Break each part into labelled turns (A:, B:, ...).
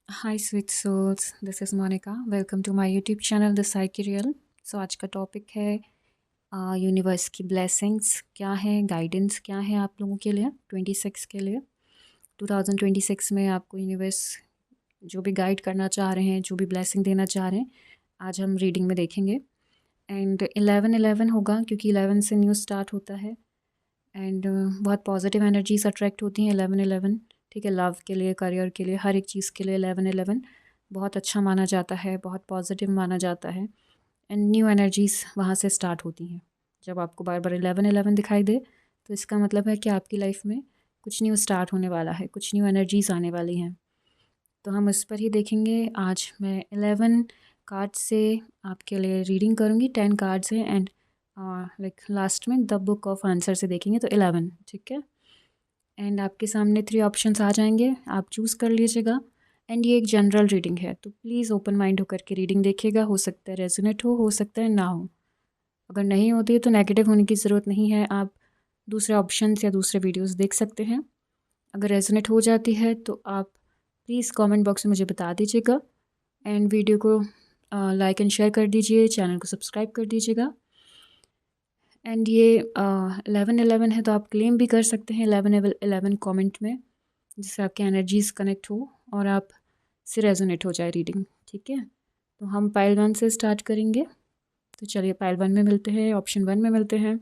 A: Hi sweet souls, this is Monica. Welcome to my YouTube channel The Psyche Real. So आज का topic है universe की blessings क्या है, गाइडेंस क्या है आप लोगों के लिए 26 के लिए। 2026 में आपको यूनिवर्स जो भी गाइड करना चाह रहे हैं, जो भी ब्लेसिंग देना चाह रहे हैं, आज हम रीडिंग में देखेंगे। एंड 11-11 होगा क्योंकि 11 से न्यू स्टार्ट होता है एंड बहुत पॉजिटिव एनर्जीज अट्रैक्ट होती हैं 11-11। ठीक है, लव के लिए, करियर के लिए, हर एक चीज़ के लिए 11-11 बहुत अच्छा माना जाता है, बहुत पॉजिटिव माना जाता है एंड न्यू एनर्जीज़ वहाँ से स्टार्ट होती हैं। जब आपको बार बार 11-11 दिखाई दे तो इसका मतलब है कि आपकी लाइफ में कुछ न्यू स्टार्ट होने वाला है, कुछ न्यू एनर्जीज़ आने वाली हैं। तो हम इस पर ही देखेंगे। आज मैं 11 कार्ड से आपके लिए रीडिंग करूँगी। 10 कार्ड्स हैं एंड लाइक लास्ट में द बुक ऑफ आंसर से देखेंगे तो 11। ठीक है, एंड आपके सामने 3 ऑप्शंस आ जाएंगे, आप चूज़ कर लीजिएगा। एंड ये एक जनरल रीडिंग है तो प्लीज़ ओपन माइंड होकर के रीडिंग देखिएगा। हो सकता है रेजोनेट हो सकता है ना हो। अगर नहीं होती है तो नेगेटिव होने की ज़रूरत नहीं है, आप दूसरे ऑप्शंस या दूसरे वीडियोस देख सकते हैं। अगर रेजोनेट हो जाती है तो आप प्लीज़ कमेंट बॉक्स में मुझे बता दीजिएगा एंड वीडियो को लाइक एंड शेयर कर दीजिए, चैनल को सब्सक्राइब कर दीजिएगा। एंड ये 11-11 है तो आप क्लेम भी कर सकते हैं 11-11 कमेंट में, जिससे आपकी एनर्जीज कनेक्ट हो और आप से रेजोनेट हो जाए रीडिंग। ठीक है, तो हम पाइल 1 से स्टार्ट करेंगे। तो चलिए पाइल 1 में मिलते हैं, ऑप्शन 1 में मिलते हैं।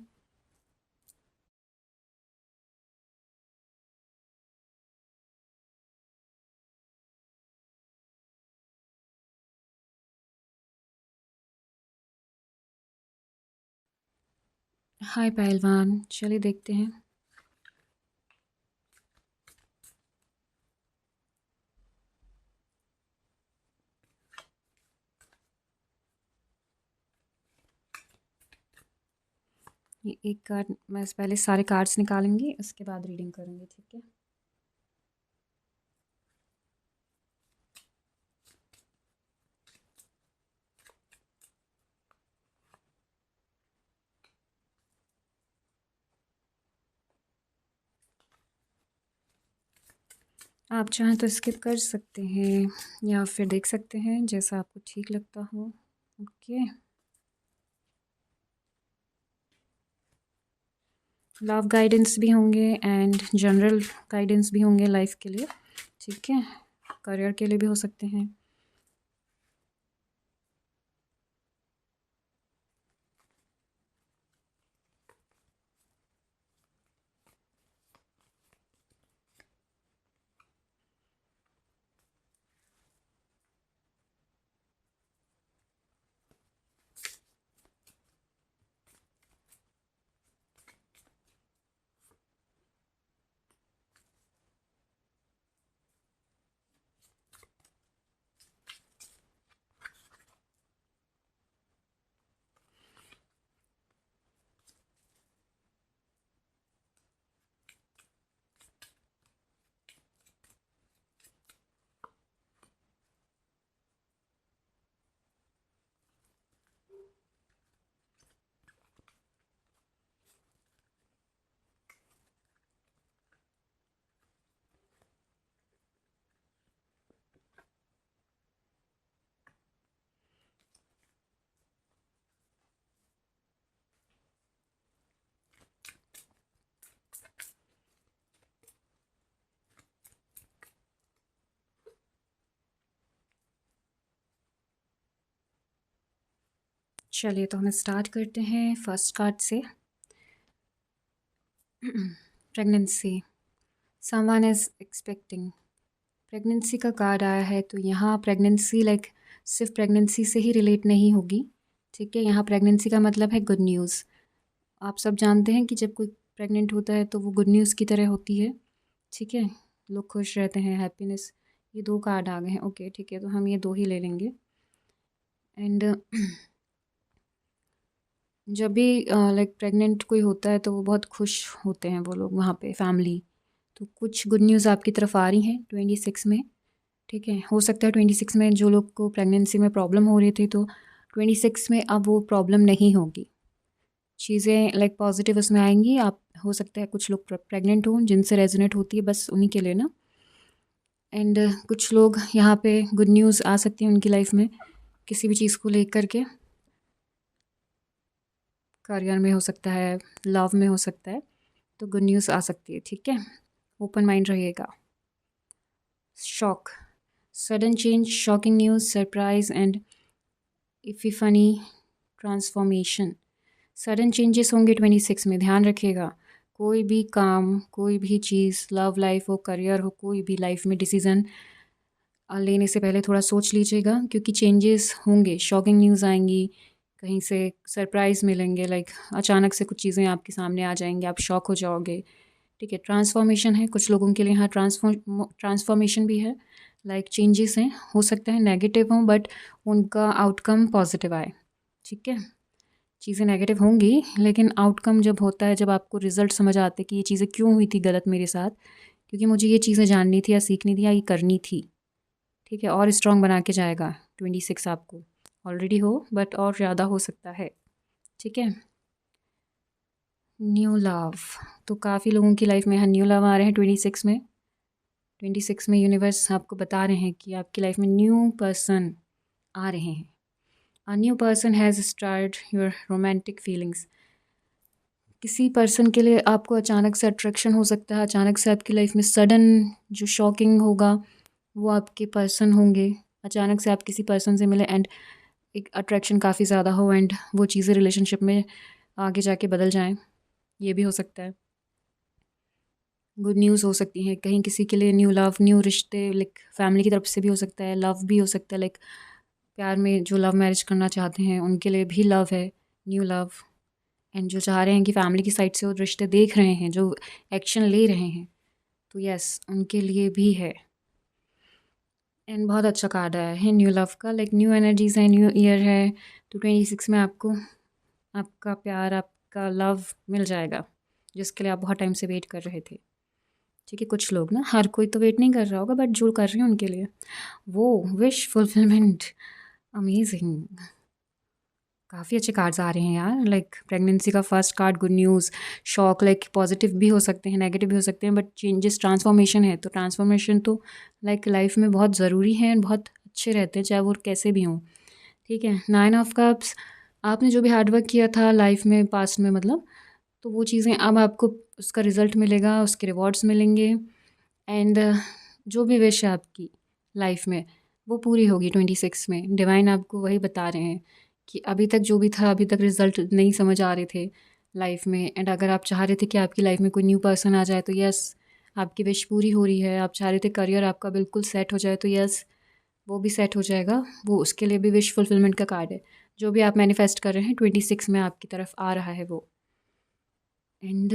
A: हाय पाइल 1, चलिए देखते हैं। ये एक कार्ड मैं पहले सारे कार्ड्स निकालूंगी, उसके बाद रीडिंग करूंगी। ठीक है, आप चाहें तो स्किप कर सकते हैं या फिर देख सकते हैं, जैसा आपको ठीक लगता हो। ओके, लव गाइडेंस भी होंगे एंड जनरल गाइडेंस भी होंगे लाइफ के लिए। ठीक है, करियर के लिए भी हो सकते हैं। चलिए तो हम स्टार्ट करते हैं फर्स्ट कार्ड से। Pregnancy, someone is expecting. Pregnancy का कार्ड आया है तो यहाँ प्रेगनेंसी लाइक सिर्फ प्रेगनेंसी से ही रिलेट नहीं होगी। ठीक है, यहाँ प्रेगनेंसी का मतलब है गुड न्यूज़। आप सब जानते हैं कि जब कोई प्रेग्नेंट होता है तो वो गुड न्यूज़ की तरह होती है। ठीक है, लोग खुश रहते हैं, हैप्पीनेस। ये 2 कार्ड आ गए हैं। ओके ठीक है, तो हम ये 2 ही ले लेंगे। एंड जब भी लाइक प्रेग्नेंट कोई होता है तो वो बहुत खुश होते हैं वो लोग वहाँ पे, फैमिली। तो कुछ गुड न्यूज़ आपकी तरफ आ रही हैं 26 में। ठीक है, हो सकता है 26 में जो लोग को प्रेगनेंसी में प्रॉब्लम हो रही थी तो 26 में अब वो प्रॉब्लम नहीं होगी। चीज़ें लाइक पॉजिटिव उसमें आएंगी। आप हो सकता है कुछ लोग प्रेग्नेंट हों जिनसे रेजोनेट होती है, बस उन्हीं के लिए ना। एंड कुछ लोग यहाँ पे गुड न्यूज़ आ सकती है उनकी लाइफ में किसी भी चीज़ को लेकर के, करियर में हो सकता है, लव में हो सकता है, तो गुड न्यूज़ आ सकती है। ठीक है, ओपन माइंड रहिएगा। Shock, sudden change, shocking news, surprise and epiphany, transformation. Sudden changes होंगे 26 में, ध्यान रखिएगा। कोई भी काम, कोई भी चीज़, लव लाइफ हो, करियर हो, कोई भी लाइफ में डिसीज़न लेने से पहले थोड़ा सोच लीजिएगा, क्योंकि चेंजेस होंगे, शॉकिंग न्यूज़ आएंगी, कहीं से सरप्राइज़ मिलेंगे, लाइक अचानक से कुछ चीज़ें आपके सामने आ जाएंगी, आप शॉक हो जाओगे। ठीक है, ट्रांसफॉर्मेशन है कुछ लोगों के लिए, हाँ ट्रांसफॉर्मेशन भी है, लाइक चेंजेस हैं, हो सकता है नेगेटिव हों बट उनका आउटकम पॉजिटिव आए। ठीक है, चीज़ें नेगेटिव होंगी लेकिन आउटकम जब होता है, जब आपको रिजल्ट समझ आते कि ये चीज़ें क्यों हुई थी गलत मेरे साथ, क्योंकि मुझे ये चीज़ें जाननी थी या सीखनी थी या ये करनी थी। ठीक है, और स्ट्रॉन्ग बना के जाएगा 26 आपको, ऑलरेडी हो बट और ज़्यादा हो सकता है। ठीक है, न्यू लव, तो काफ़ी लोगों की लाइफ में यहाँ न्यू लव आ रहे हैं 26 में। 26 में यूनिवर्स आपको बता रहे हैं कि आपकी लाइफ में न्यू पर्सन आ रहे हैं। A new person has start your romantic feelings. किसी पर्सन के लिए आपको अचानक से अट्रैक्शन हो सकता है, अचानक से आपकी लाइफ में सडन जो शॉकिंग होगा वो आपके पर्सन होंगे। अचानक से आप किसी पर्सन से मिले एंड एक अट्रैक्शन काफ़ी ज़्यादा हो एंड वो चीज़ें रिलेशनशिप में आगे जाके बदल जाएं, ये भी हो सकता है। गुड न्यूज़ हो सकती है कहीं किसी के लिए, न्यू लव, न्यू रिश्ते, लाइक फैमिली की तरफ से भी हो सकता है, लव भी हो सकता है, लाइक प्यार में जो लव मैरिज करना चाहते हैं उनके लिए भी लव है, न्यू लव। एंड जो चाह रहे हैं कि फैमिली की साइड से वो रिश्ते देख रहे हैं, जो एक्शन ले रहे हैं, तो यस उनके लिए भी है। एंड बहुत अच्छा कार्ड आया है न्यू लव का, लाइक न्यू एनर्जीज़ है, न्यू ईयर है, तो 26 में आपको आपका प्यार, आपका लव मिल जाएगा जिसके लिए आप बहुत टाइम से वेट कर रहे थे। ठीक है, कुछ लोग ना, हर कोई तो वेट नहीं कर रहा होगा बट जो कर रहे हैं उनके लिए वो विश फुलफिलमेंट, अमेजिंग। काफ़ी अच्छे कार्ड्स आ रहे हैं यार, लाइक प्रेगनेंसी का first card good news, shock, like positive भी हो सकते हैं, नेगेटिव भी हो सकते हैं, बट चेंजेस, ट्रांसफॉर्मेशन है, तो ट्रांसफॉर्मेशन तो लाइक लाइफ में बहुत ज़रूरी है एंड बहुत अच्छे रहते हैं चाहे वो कैसे भी हों। ठीक है, 9 ऑफ कप्स, आपने जो भी हार्डवर्क किया था लाइफ में, पास्ट में मतलब, तो वो चीज़ें अब आपको उसका रिज़ल्ट मिलेगा, उसके रिवॉर्ड्स मिलेंगे एंड जो भी विश है आपकी लाइफ में वो पूरी होगी 26 में। डिवाइन आपको वही बता रहे हैं कि अभी तक जो भी था, अभी तक रिज़ल्ट नहीं समझ आ रहे थे लाइफ में, एंड अगर आप चाह रहे थे कि आपकी लाइफ में कोई न्यू पर्सन आ जाए तो यस आपकी विश पूरी हो रही है। आप चाह रहे थे करियर आपका बिल्कुल सेट हो जाए तो यस वो भी सेट हो जाएगा, वो उसके लिए भी विश फुलफिलमेंट का कार्ड है। जो भी आप मैनिफेस्ट कर रहे हैं 26 में आपकी तरफ आ रहा है वो। And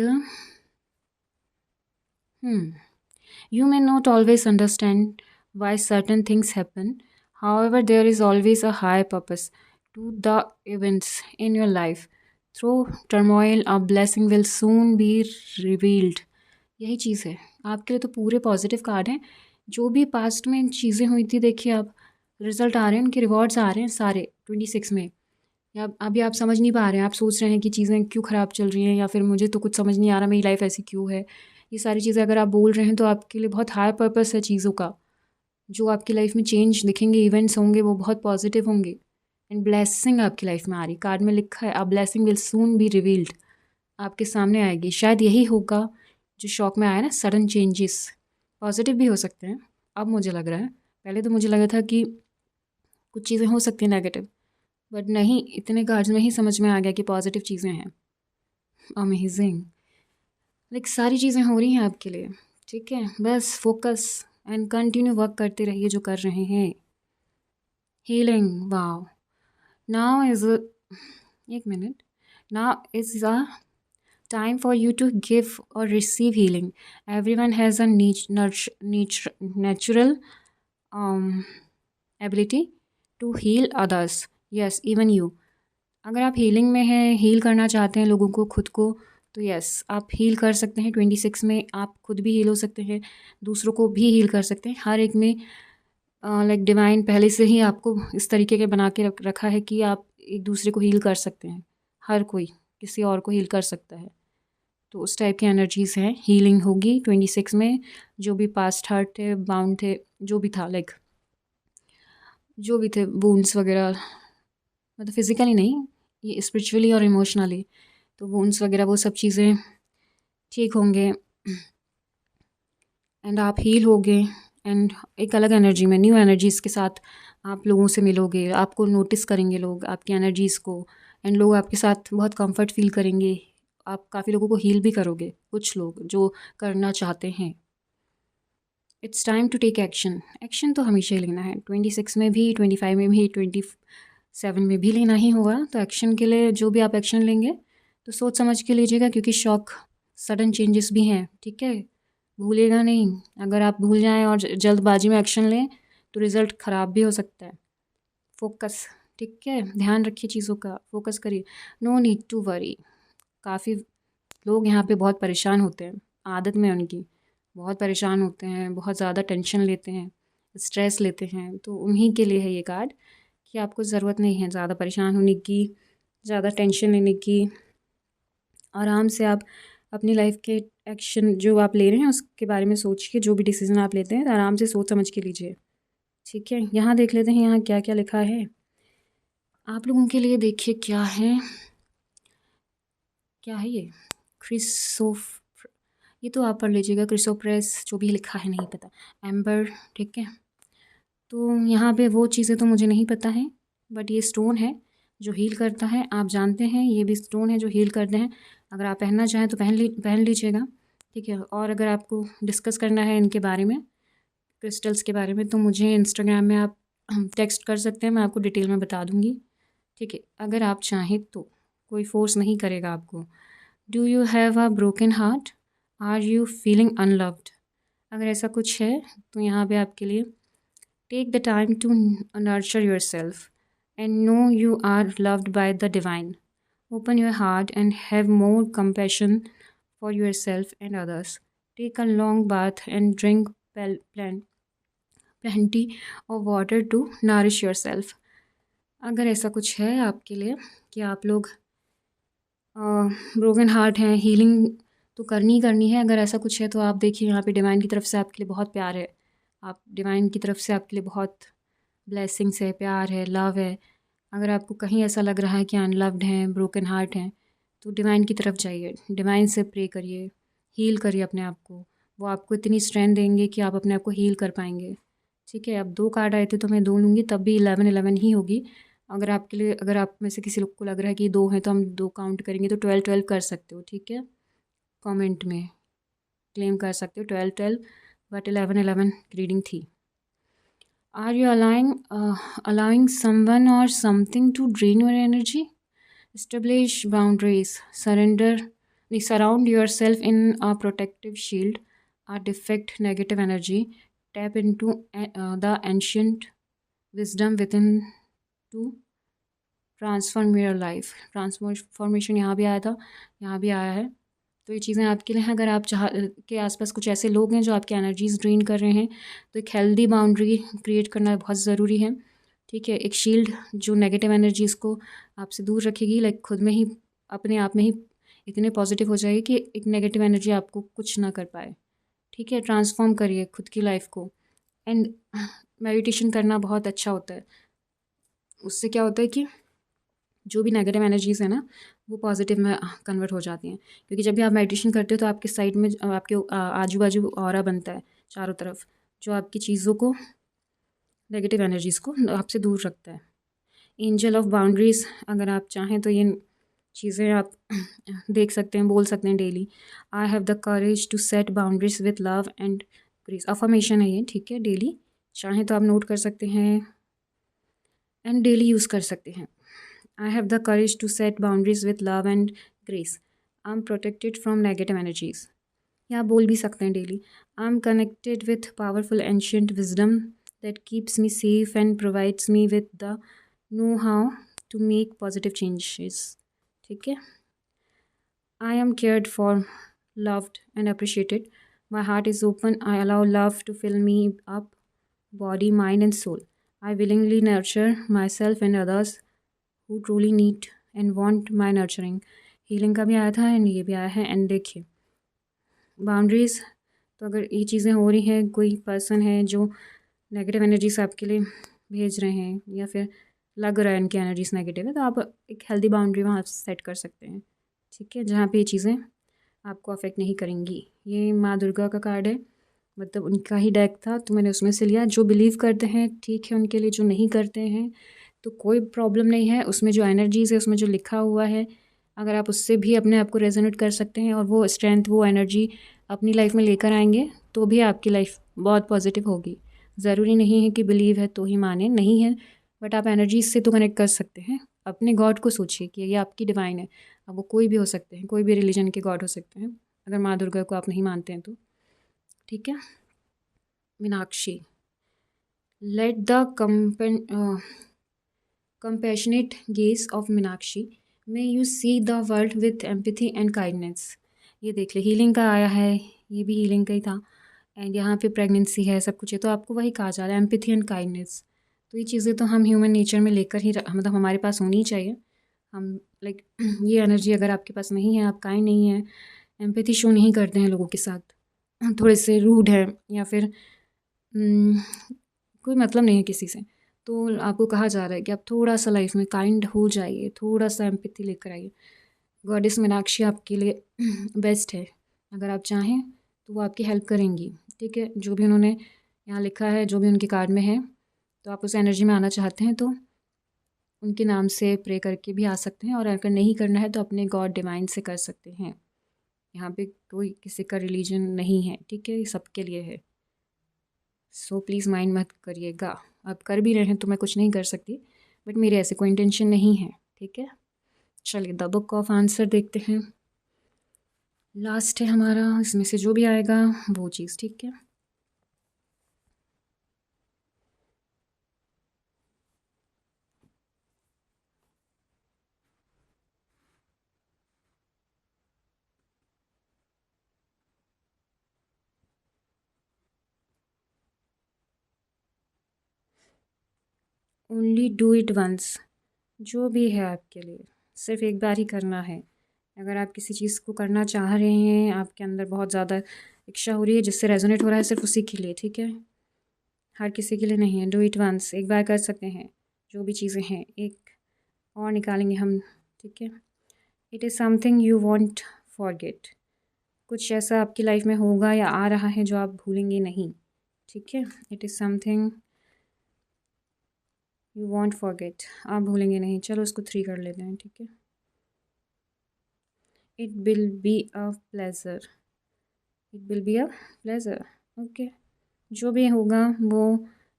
A: you may not always understand why certain things happen. However, there is always a higher purpose to the events in your life. Through turmoil, a blessing will soon be revealed. यही चीज़ है, आपके लिए तो पूरे positive card हैं। जो भी past में चीज़ें हुई थी, देखिए आप रिजल्ट आ रहे हैं, उनके रिवॉर्ड्स आ रहे हैं सारे 26 में। या अभी आप समझ नहीं पा रहे हैं, आप सोच रहे हैं कि चीज़ें क्यों ख़राब चल रही हैं, या फिर मुझे तो कुछ समझ नहीं आ रहा, मेरी लाइफ ऐसी क्यों है। ये सारी चीज़ें अगर आप बोल रहे हैं तो आपके लिए बहुत हाई पर्पस है चीज़ों का। जो आपकी लाइफ में चेंज दिखेंगे, इवेंट्स होंगे, वो बहुत पॉजिटिव होंगे एंड ब्लेसिंग आपकी लाइफ में आ रही। कार्ड में लिखा है, a blessing will soon be revealed, आपके सामने आएगी। शायद यही होगा जो शॉक में आया ना, सडन चेंजेस पॉजिटिव भी हो सकते हैं। अब मुझे लग रहा है, पहले तो मुझे लगा था कि कुछ चीज़ें हो सकती हैं नेगेटिव, बट नहीं, इतने कार्ड्स में ही समझ में आ गया कि पॉजिटिव चीज़ें हैं। अमेजिंग, लाइक सारी चीज़ें हो रही हैं आपके लिए। ठीक है, बस फोकस एंड कंटिन्यू वर्क करते रहिए जो कर रहे हैं। हीलिंग, वाओ, नाउ इज़ एक minute, now is a time for you to give or receive healing. Everyone has a natural ability to heal others. Yes, even you. अगर आप healing में हैं, हील करना चाहते हैं लोगों को, खुद को, तो यस आप हील कर सकते हैं 26 में। आप खुद भी हील हो सकते हैं, दूसरों को भी हील कर सकते हैं। हर एक में लाइक डिवाइन पहले से ही आपको इस तरीके के बना के रखा है कि आप एक दूसरे को हील कर सकते हैं। हर कोई किसी और को हील कर सकता है। तो उस टाइप की एनर्जीज़ हैं। हीलिंग होगी 26 में। जो भी पास्ट हर्ट थे, बाउंड थे, जो भी था, लाइक जो भी थे वुंड्स वगैरह, मतलब फिज़िकली नहीं, ये स्पिरिचुअली और इमोशनली, तो वुंड्स वगैरह वो सब चीज़ें ठीक होंगे एंड आप हील होगे। एंड एक अलग एनर्जी में, न्यू एनर्जीज़ के साथ आप लोगों से मिलोगे, आपको नोटिस करेंगे लोग आपकी एनर्जीज़ को, एंड लोग आपके साथ बहुत कंफर्ट फील करेंगे। आप काफ़ी लोगों को हील भी करोगे, कुछ लोग जो करना चाहते हैं। It's time to take action. Action तो हमेशा ही लेना है, 26 में भी, 25 में भी, 27 में भी लेना ही होगा। तो एक्शन के लिए जो भी आप एक्शन लेंगे तो सोच समझ के लीजिएगा, क्योंकि शॉक सडन चेंजेस भी हैं, ठीक है, भूलिएगा नहीं। अगर आप भूल जाएं और जल्दबाजी में एक्शन लें तो रिज़ल्ट ख़राब भी हो सकता है। फोकस, ठीक है, ध्यान रखिए चीज़ों का, फोकस करिए। No need to worry. काफ़ी लोग यहाँ पे बहुत परेशान होते हैं, आदत में उनकी बहुत परेशान होते हैं, बहुत ज़्यादा टेंशन लेते हैं, स्ट्रेस लेते हैं। तो उन्हीं के लिए है ये कार्ड कि आपको ज़रूरत नहीं है ज़्यादा परेशान होने की, ज़्यादा टेंशन लेने की। आराम से आप अपनी लाइफ के एक्शन जो आप ले रहे हैं उसके बारे में सोचिए। जो भी डिसीज़न आप लेते हैं तो आराम से सोच समझ के लीजिए, ठीक है। यहाँ देख लेते हैं यहाँ क्या क्या लिखा है आप लोगों के लिए। देखिए क्या है, क्या है ये, क्रिसोफ, ये तो आप पढ़ लीजिएगा। क्रिसोप्रेस जो भी लिखा है नहीं पता, एम्बर, ठीक है। तो यहाँ पे वो चीज़ें तो मुझे नहीं पता है, बट ये स्टोन है जो हील करता है, आप जानते हैं। ये भी स्टोन है जो हील करते हैं। अगर आप पहनना चाहें तो पहन लीजिएगा, ठीक है। और अगर आपको डिस्कस करना है इनके बारे में, क्रिस्टल्स के बारे में, तो मुझे इंस्टाग्राम में आप टेक्स्ट कर सकते हैं, मैं आपको डिटेल में बता दूँगी, ठीक है, अगर आप चाहें तो। कोई फोर्स नहीं करेगा आपको। Do you have a broken heart? Are you feeling unloved? अगर ऐसा कुछ है तो यहाँ पे आपके लिए, take the time to nurture yourself and know you are loved by the divine. Open your heart and have more compassion for yourself and others. Take a long bath and drink plenty of water to nourish yourself। अगर ऐसा कुछ है आपके लिए कि आप लोग broken heart हैं, हीलिंग तो करनी ही करनी है। अगर ऐसा कुछ है तो आप देखिए यहाँ पे डिवाइन की तरफ से आपके लिए बहुत प्यार है। आप डिवाइन की तरफ से आपके लिए बहुत ब्लेसिंग्स है, प्यार है, लव है। अगर आपको कहीं ऐसा लग रहा है कि अनलव्ड हैं, ब्रोकन हार्ट हैं, तो डिवाइन की तरफ जाइए, डिवाइन से प्रे करिए, हील करिए अपने आप को। वो आपको इतनी स्ट्रेंथ देंगे कि आप अपने आप को हील कर पाएंगे, ठीक है। अब 2 कार्ड आए थे तो मैं 2 लूँगी, तब भी 11-11 ही होगी। अगर आपके लिए, अगर आप में से किसी लोग को लग रहा है कि 2 हैं तो हम 2 काउंट करेंगे, तो 12-12 कर सकते हो, ठीक है। कमेंट में क्लेम कर सकते हो 12-12, बट 11-11 रीडिंग थी। Are you allowing someone or something to drain your energy? Establish boundaries, surround yourself in a protective shield, a defect negative energy. Tap into the ancient wisdom within to transform your life. Transformation यहाँ भी आया था, यहाँ भी आया है। तो ये चीज़ें आपके लिए हैं। अगर आप के आसपास कुछ ऐसे लोग हैं जो आपकी एनर्जीज ड्रेन कर रहे हैं, तो एक हेल्दी बाउंड्री क्रिएट करना बहुत ज़रूरी है, ठीक है। एक शील्ड जो नेगेटिव एनर्जीज़ को आपसे दूर रखेगी, लाइक खुद में ही, अपने आप में ही इतने पॉजिटिव हो जाएगी कि एक नेगेटिव एनर्जी आपको कुछ ना कर पाए, ठीक है। ट्रांसफॉर्म करिए खुद की लाइफ को। एंड मेडिटेशन करना बहुत अच्छा होता है। उससे क्या होता है कि जो भी नेगेटिव एनर्जीज़ है ना, वो पॉजिटिव में कन्वर्ट हो जाती हैं। क्योंकि जब भी आप मेडिटेशन करते हो तो आपके साइड में, आपके आजू बाजू ऑरा बनता है चारों तरफ, जो आपकी चीज़ों को, नेगेटिव एनर्जीज़ को आपसे दूर रखता है। एंजल ऑफ बाउंड्रीज़, अगर आप चाहें तो ये चीज़ें आप देख सकते हैं, बोल सकते हैं daily. I have the courage to set boundaries with love and grace. Affirmation है ये, ठीक है। डेली चाहें तो आप नोट कर सकते हैं एंड डेली यूज़ कर सकते हैं। I have the courage to set boundaries with love and grace. I'm protected from negative energies. या आप बोल भी सकते हैं daily, I'm connected with powerful ancient wisdom that keeps me safe and provides me with the know-how to make positive changes. ठीक है। I am cared for, loved and appreciated. My heart is open. I allow love to fill me up, body, mind and soul. I willingly nurture myself and others who truly need and want my nurturing. Healing का भी आया था and ये भी आया है। And देखिए boundaries, तो अगर ये चीज़ें हो रही हैं, कोई पर्सन है जो नेगेटिव एनर्जीज आपके लिए भेज रहे हैं या फिर लग रहा है इनकी एनर्जीज नेगेटिव है, तो आप एक हेल्दी बाउंड्री वहाँ सेट कर सकते हैं, ठीक है, जहाँ पे ये चीज़ें आपको अफेक्ट नहीं करेंगी। ये माँ दुर्गा का कार्ड है, मतलब उनका ही डेक था तो मैंने उसमें से लिया। जो बिलीव करते हैं ठीक है उनके लिए, जो नहीं करते हैं तो कोई प्रॉब्लम नहीं है। उसमें जो एनर्जीज़ है, उसमें जो लिखा हुआ है, अगर आप उससे भी अपने आप को रेजोनेट कर सकते हैं और वो स्ट्रेंथ, वो एनर्जी अपनी लाइफ में लेकर आएंगे तो भी आपकी लाइफ बहुत पॉजिटिव होगी। ज़रूरी नहीं है कि बिलीव है तो ही माने, नहीं है, बट आप एनर्जीज से तो कनेक्ट कर सकते हैं। अपने गॉड को सोचिए कि ये आपकी डिवाइन है। अब वो कोई भी हो सकते हैं, कोई भी रिलीजन के गॉड हो सकते हैं, अगर माँ दुर्गा को आप नहीं मानते हैं तो, ठीक है। Meenakshi, let the compassionate gaze of Meenakshi, may you see the world with empathy and kindness। ये देख ले, हीलिंग का आया है, ये भी हीलिंग का ही था। एंड यहाँ पे प्रेगनेंसी है, सब कुछ है, तो आपको वही कहा जा रहा है, एम्पैथी एंड काइंडनेस। तो ये चीज़ें तो हम ह्यूमन नेचर में लेकर ही मतलब हमारे पास होनी चाहिए। हम लाइक ये एनर्जी अगर आपके पास नहीं है, आप काइंड नहीं है, एम्पैथी शो नहीं करते हैं लोगों के साथ, थोड़े से रूड है या फिर कोई मतलब नहीं है किसी से, तो आपको कहा जा रहा है कि आप थोड़ा सा लाइफ में काइंड हो जाइए, थोड़ा सा एम्पैथी लेकर आइए। गॉडेस मीनाक्षी आपके लिए बेस्ट है, अगर आप चाहें तो वो आपकी हेल्प करेंगी, ठीक है। जो भी उन्होंने यहाँ लिखा है, जो भी उनके कार्ड में है, तो आप उस एनर्जी में आना चाहते हैं तो उनके नाम से प्रे करके भी आ सकते हैं, और अगर नहीं करना है तो अपने गॉड डिवाइन से कर सकते हैं। यहाँ पे कोई किसी का रिलीजन नहीं है, ठीक है, ये सबके लिए है। सो प्लीज़ माइंड मत करिएगा। आप कर भी रहे हैं तो मैं कुछ नहीं कर सकती, बट मेरे ऐसे कोई इंटेंशन नहीं है, ठीक है। चलिए द बुक ऑफ आंसर देखते हैं, लास्ट है हमारा, इसमें से जो भी आएगा वो चीज़, ठीक है। ओनली डू इट वंस, जो भी है आपके लिए सिर्फ एक बार ही करना है। अगर आप किसी चीज़ को करना चाह रहे हैं, आपके अंदर बहुत ज़्यादा इच्छा हो रही है, जिससे रेजोनेट हो रहा है, सिर्फ उसी के लिए, ठीक है, हर किसी के लिए नहीं है। डू इट वंस, एक बार कर सकते हैं। जो भी चीज़ें हैं, एक और निकालेंगे हम, ठीक है। It is something you want forget, कुछ ऐसा आपकी लाइफ में होगा या आ रहा है जो आप भूलेंगे नहीं, ठीक है। It is something you want forget, आप भूलेंगे नहीं। चलो उसको 3 कर लेते हैं, ठीक है। It will be a pleasure, it will be a pleasure, okay. जो भी होगा वो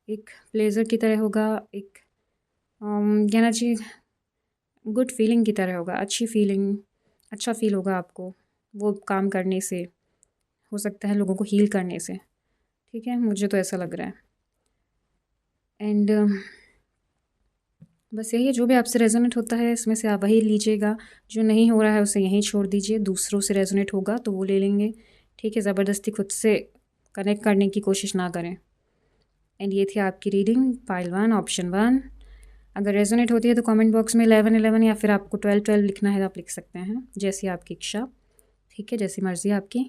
A: एक प्लेज़र की तरह होगा, एक कहना चाहिए गुड फीलिंग की तरह होगा, अच्छी फीलिंग, अच्छा फील होगा आपको वो काम करने से, हो सकता है लोगों को हील करने से, ठीक है, मुझे तो ऐसा लग रहा है। एंड बस यही है, जो भी आपसे रेजोनेट होता है इसमें से आप वही लीजिएगा, जो नहीं हो रहा है उसे यहीं छोड़ दीजिए। दूसरों से रेजोनेट होगा तो वो ले लेंगे, ठीक है। ज़बरदस्ती खुद से कनेक्ट करने की कोशिश ना करें। एंड ये थी आपकी रीडिंग, पाइल 1, ऑप्शन 1। अगर रेजोनेट होती है तो कमेंट बॉक्स में 11 11 या फिर आपको 12 12 लिखना है तो आप लिख सकते हैं, जैसी आपकी इच्छा, ठीक है, जैसी मर्ज़ी आपकी।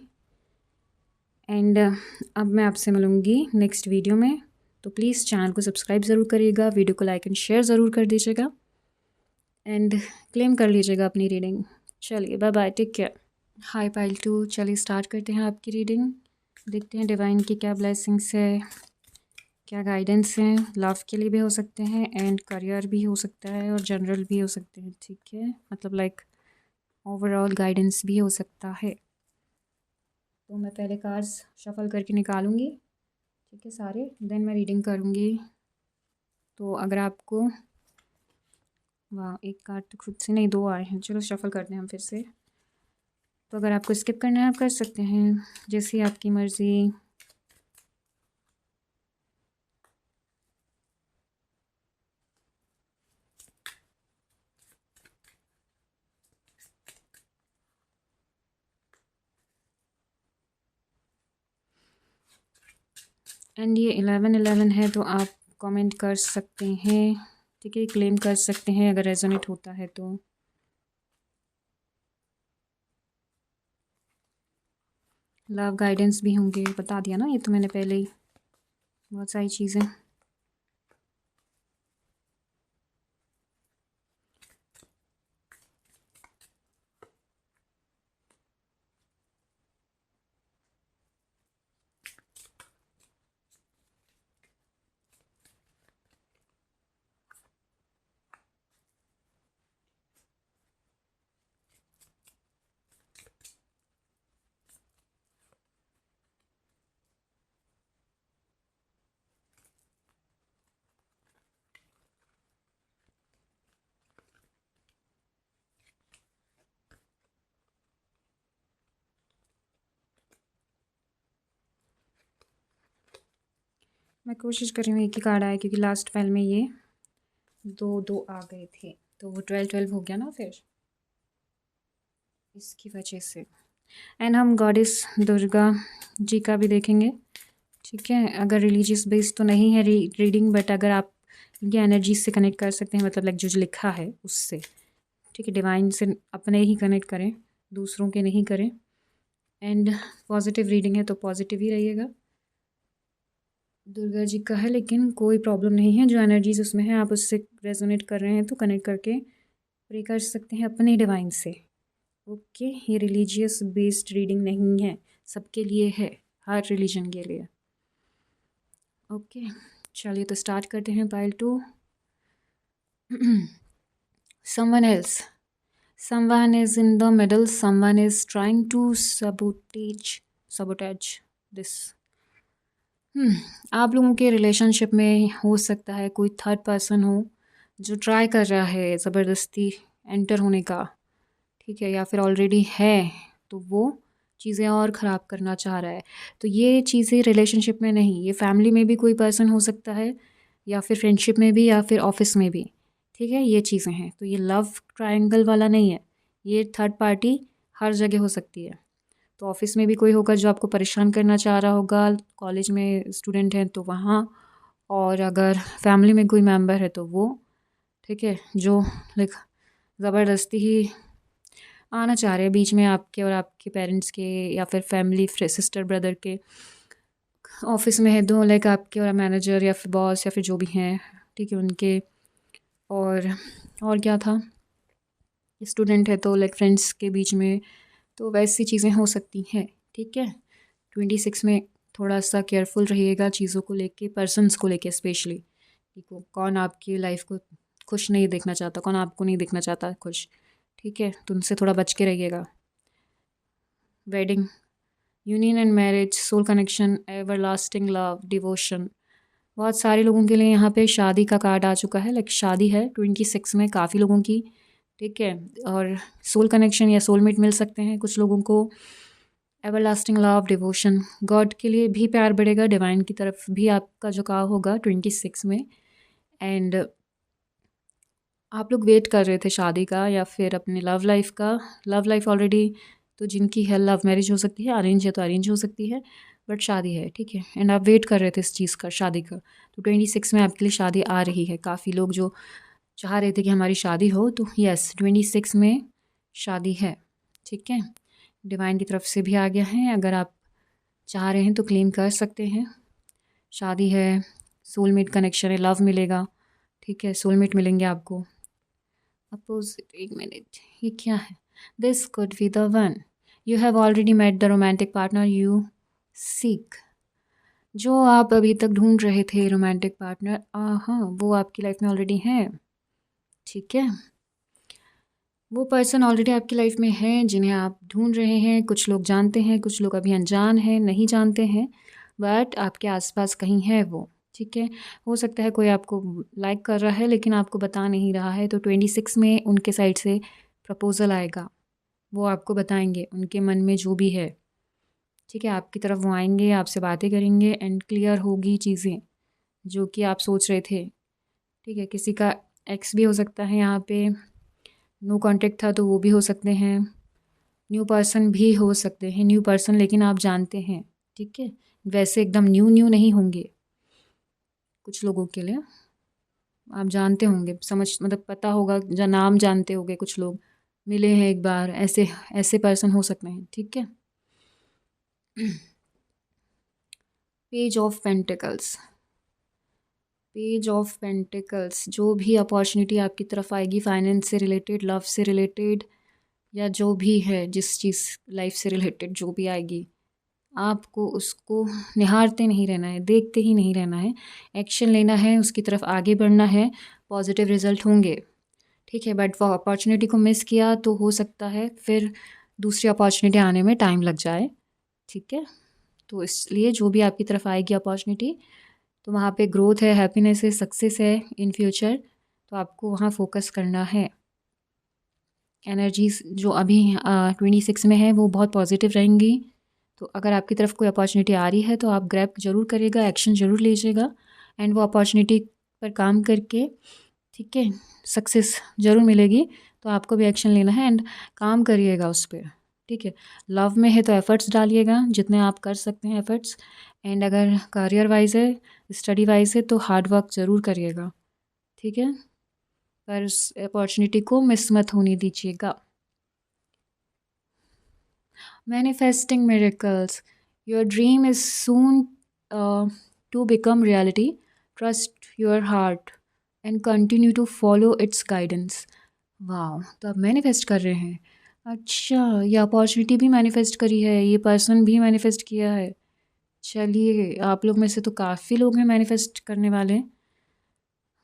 A: एंड अब मैं आपसे मिलूँगी नेक्स्ट वीडियो में, तो प्लीज़ चैनल को सब्सक्राइब ज़रूर करिएगा, वीडियो को लाइक एंड शेयर ज़रूर कर दीजिएगा, एंड क्लेम कर लीजिएगा अपनी रीडिंग। चलिए बाय बाय, टेक केयर। हाय पाइल 2, चलिए स्टार्ट करते हैं आपकी रीडिंग। देखते हैं डिवाइन की क्या ब्लेसिंग्स है, क्या गाइडेंस है। लव के लिए भी हो सकते हैं एंड करियर भी हो सकता है और जनरल भी हो सकते हैं, ठीक है, मतलब लाइक ओवरऑल गाइडेंस भी हो सकता है। तो मैं पहले कार्ड्स शफल करके निकालूंगी, ठीक है, सारे, देन मैं रीडिंग करूँगी। तो अगर आपको, वाह, एक कार्ड तो खुद से नहीं, 2 आए हैं, चलो शफल करते हैं हम फिर से। तो अगर आपको स्किप करना है आप कर सकते हैं, जैसी आपकी मर्ज़ी। एंड ये 11 11 है, तो आप कमेंट कर सकते हैं, ठीक है, क्लेम कर सकते हैं अगर रेजोनेट होता है तो। लव गाइडेंस भी होंगे, बता दिया ना ये तो मैंने पहले ही, बहुत सारी चीज़ें। मैं कोशिश कर रही हूँ एक ही कार्ड आए, क्योंकि लास्ट फाइल में ये 2 2 आ गए थे, तो वो 12 12 हो गया ना फिर, इसकी वजह से। एंड हम गॉडेस दुर्गा जी का भी देखेंगे, ठीक है। अगर रिलीजियस बेस तो नहीं है रीडिंग, बट अगर आप इनकी एनर्जी से कनेक्ट कर सकते हैं, मतलब लाइक जो लिखा है उससे, ठीक है। डिवाइन से अपने ही कनेक्ट करें, दूसरों के नहीं करें। एंड पॉजिटिव रीडिंग है तो पॉजिटिव ही रहिएगा। दुर्गा जी का है, लेकिन कोई प्रॉब्लम नहीं है, जो एनर्जीज उसमें है आप उससे रेजोनेट कर रहे हैं तो कनेक्ट करके प्रे कर सकते हैं अपने डिवाइन से। ओके, ये रिलीजियस बेस्ड रीडिंग नहीं है, सबके लिए है, हर रिलीजन के लिए। ओके, चलिए तो स्टार्ट करते हैं pile 2। someone else, someone is in the middle, someone is trying to sabotage this। आप लोगों के रिलेशनशिप में हो सकता है कोई थर्ड पर्सन हो जो ट्राई कर रहा है ज़बरदस्ती एंटर होने का, ठीक है, या फिर ऑलरेडी है तो वो चीज़ें और ख़राब करना चाह रहा है। तो ये चीज़ें रिलेशनशिप में नहीं, ये फैमिली में भी कोई पर्सन हो सकता है, या फिर फ्रेंडशिप में भी, या फिर ऑफिस में भी, ठीक है। ये चीज़ें हैं, तो ये लव ट्रायंगल वाला नहीं है, ये थर्ड पार्टी हर जगह हो सकती है। तो ऑफिस में भी कोई होगा जो आपको परेशान करना चाह रहा होगा, कॉलेज में स्टूडेंट हैं तो वहाँ, और अगर फैमिली में कोई मेंबर है तो वो, ठीक है, जो लाइक ज़बरदस्ती ही आना चाह रहे हैं बीच में आपके और आपके पेरेंट्स के, या फिर फैमिली सिस्टर ब्रदर के। ऑफिस में है दो, लाइक आपके और मैनेजर या फिर बॉस या फिर जो भी हैं, ठीक है, उनके। और क्या था, स्टूडेंट है तो लाइक फ्रेंड्स के बीच में, तो वैसी चीज़ें हो सकती हैं, ठीक है। 26 में थोड़ा सा केयरफुल रहिएगा चीज़ों को लेके, पर्सन्स को लेके स्पेशली, कौन आपकी लाइफ को खुश नहीं देखना चाहता, कौन आपको नहीं देखना चाहता खुश, ठीक है, तो उनसे थोड़ा बच के रहिएगा। Wedding, union and marriage, soul connection, everlasting love, devotion, बहुत सारे लोगों के लिए यहाँ पे शादी का कार्ड आ चुका है, लाइक शादी है 26 में काफ़ी लोगों की, ठीक है। और सोल कनेक्शन या सोलमेट मिल सकते हैं कुछ लोगों को, ever lasting love, devotion, God के लिए भी प्यार बढ़ेगा, डिवाइन की तरफ भी आपका झुकाव होगा 26 में। एंड आप लोग वेट कर रहे थे शादी का या फिर अपने लव लाइफ का। लव लाइफ ऑलरेडी, तो जिनकी है लव मैरिज हो सकती है, अरेंज है तो अरेंज हो सकती है, बट शादी है, ठीक है। एंड आप वेट कर रहे थे इस चीज़ का, शादी का, तो 26 में आपके लिए शादी आ रही है। काफ़ी लोग जो चाह रहे थे कि हमारी शादी हो, तो यस 26 में शादी है, ठीक है। डिवाइन की तरफ से भी आ गया है, अगर आप चाह रहे हैं तो क्लेम कर सकते हैं। शादी है, सोलमेट कनेक्शन है, लव मिलेगा, ठीक है, सोलमेट मिलेंगे आपको। अपोजिट, एक मिनट, ये क्या है, this could be the one, you have already met the romantic partner you seek. जो आप अभी तक ढूंढ रहे थे रोमांटिक पार्टनर, हाँ, वो आपकी लाइफ में ऑलरेडी है, ठीक है। वो पर्सन ऑलरेडी आपकी लाइफ में है जिन्हें आप ढूंढ रहे हैं। कुछ लोग जानते हैं, कुछ लोग अभी अनजान हैं, नहीं जानते हैं, बट आपके आसपास कहीं है वो, ठीक है। हो सकता है कोई आपको लाइक कर रहा है लेकिन आपको बता नहीं रहा है, तो 26 में उनके साइड से प्रपोज़ल आएगा, वो आपको बताएंगे उनके मन में जो भी है, ठीक है। आपकी तरफ वो आएंगे, आपसे बातें करेंगे, एंड क्लियर होगी चीज़ें जो कि आप सोच रहे थे, ठीक है। किसी का एक्स भी हो सकता है यहाँ पे, नो कांटेक्ट था तो वो भी हो सकते हैं, न्यू पर्सन भी हो सकते हैं, न्यू पर्सन लेकिन आप जानते हैं, ठीक है। वैसे एकदम न्यू न्यू नहीं होंगे, कुछ लोगों के लिए आप जानते होंगे, समझ मतलब पता होगा, नाम जानते होंगे, कुछ लोग मिले हैं एक बार, ऐसे ऐसे पर्सन हो सकते हैं, ठीक है। Page of pentacles. Page of pentacles, जो भी अपॉर्चुनिटी आपकी तरफ आएगी फाइनेंस से रिलेटेड, लव से रिलेटेड, या जो भी है, जिस चीज़ लाइफ से रिलेटेड जो भी आएगी, आपको उसको निहारते नहीं रहना है, देखते ही नहीं रहना है, एक्शन लेना है, उसकी तरफ आगे बढ़ना है, पॉजिटिव रिजल्ट होंगे। ठीक है, बट वो अपॉर्चुनिटी को मिस किया तो हो सकता है फिर दूसरी अपॉर्चुनिटी आने में टाइम लग जाए। ठीक है, तो इसलिए जो भी आपकी तरफ आएगी अपॉर्चुनिटी, तो वहाँ पे ग्रोथ है, हैप्पीनेस है, सक्सेस है इन फ्यूचर, तो आपको वहाँ फोकस करना है। एनर्जीज जो अभी 26 में है वो बहुत पॉजिटिव रहेंगी। तो अगर आपकी तरफ कोई अपॉर्चुनिटी आ रही है तो आप ग्रैब ज़रूर करिएगा, एक्शन ज़रूर लीजिएगा, एंड वो अपॉर्चुनिटी पर काम करके, ठीक है, सक्सेस ज़रूर मिलेगी। तो आपको भी एक्शन लेना है एंड काम करिएगा उस पर। ठीक है, लव में है तो एफ़र्ट्स डालिएगा जितने आप कर सकते हैं एफ़र्ट्स, एंड अगर करियर वाइज है, स्टडी वाइज है, तो हार्ड वर्क ज़रूर करिएगा। ठीक है, पर उस अपॉर्चुनिटी को मिस मत होने दीजिएगा। Manifesting miracles. Your dream is soon to become reality. Trust your heart and continue to follow its guidance. वाह, तो आप मैनिफेस्ट कर रहे हैं। अच्छा, ये अपॉर्चुनिटी भी मैनिफेस्ट करी है, ये पर्सन भी मैनिफेस्ट किया है। चलिए, आप लोग में से तो काफ़ी लोग हैं मैनिफेस्ट करने वाले।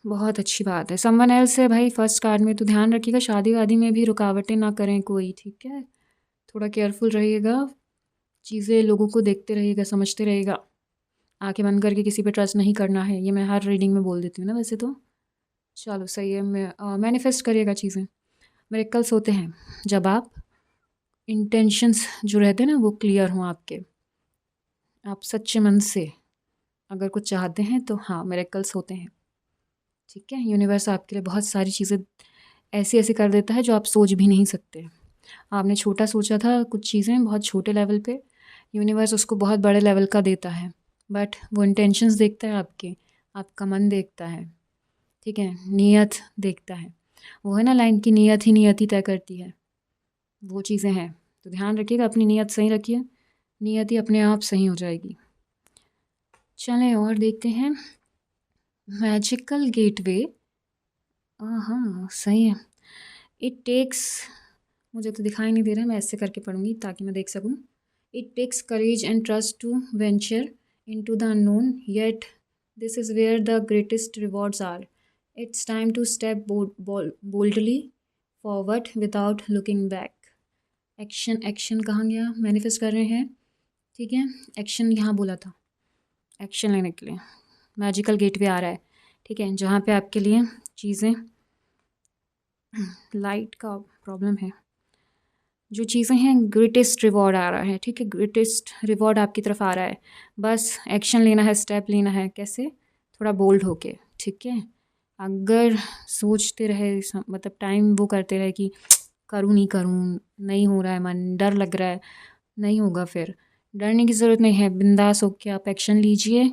A: बहुत अच्छी बात है। समवन एल्स है भाई फर्स्ट कार्ड में, तो ध्यान रखिएगा शादी वादी में भी रुकावटें ना करें कोई। ठीक है, थोड़ा केयरफुल रहिएगा, चीज़ें लोगों को देखते रहिएगा, समझते रहिएगा, आंखें बंद करके किसी पे ट्रस्ट नहीं करना है। ये मैं हर रीडिंग में बोल देती हूँ ना वैसे तो। चलो सही है, मैं मैनिफेस्ट करिएगा चीज़ें। मिरेकल्स होते हैं जब आप इंटेंशंस जो रहते हैं ना वो क्लियर हों आपके, आप सच्चे मन से अगर कुछ चाहते हैं तो हाँ, मिरेकल्स होते हैं। ठीक है, यूनिवर्स आपके लिए बहुत सारी चीज़ें ऐसी ऐसी कर देता है जो आप सोच भी नहीं सकते। आपने छोटा सोचा था कुछ चीज़ें बहुत छोटे लेवल पे, यूनिवर्स उसको बहुत बड़े लेवल का देता है। बट वो इंटेंशंस देखता है आपके, आपका मन देखता है। ठीक है, नीयत देखता है। वो है ना लाइन की, नीयत ही नियति तय करती है, वो चीज़ें हैं। तो ध्यान रखिएगा, अपनी नीयत सही रखिए, नियति अपने आप सही हो जाएगी। चलें और देखते हैं। मैजिकल गेटवे, हाँ सही है। इट टेक्स, मुझे तो दिखाई नहीं दे रहा है, मैं ऐसे करके पढ़ूंगी ताकि मैं देख सकूं। It takes courage and trust to venture into the unknown, yet this is where the greatest rewards are. It's time to step boldly forward without looking back. Action, action कहाँ गया, मैनिफेस्ट कर रहे हैं। ठीक है, action यहाँ बोला था, एक्शन लेने के लिए मैजिकल गेटवे आ रहा है। ठीक है, जहाँ पे आपके लिए चीज़ें, लाइट का प्रॉब्लम है, जो चीज़ें हैं ग्रेटेस्ट रिवॉर्ड आ रहा है। ठीक है, ग्रेटेस्ट रिवॉर्ड आपकी तरफ आ रहा है, बस एक्शन लेना है, स्टेप लेना है। कैसे, थोड़ा बोल्ड होके। ठीक है, अगर सोचते रहे, मतलब टाइम वो करते रहे कि करूँ नहीं करूँ, नहीं हो रहा है, मन डर लग रहा है, नहीं होगा। फिर डरने की ज़रूरत नहीं है, बिंदास होके आप एक्शन लीजिए।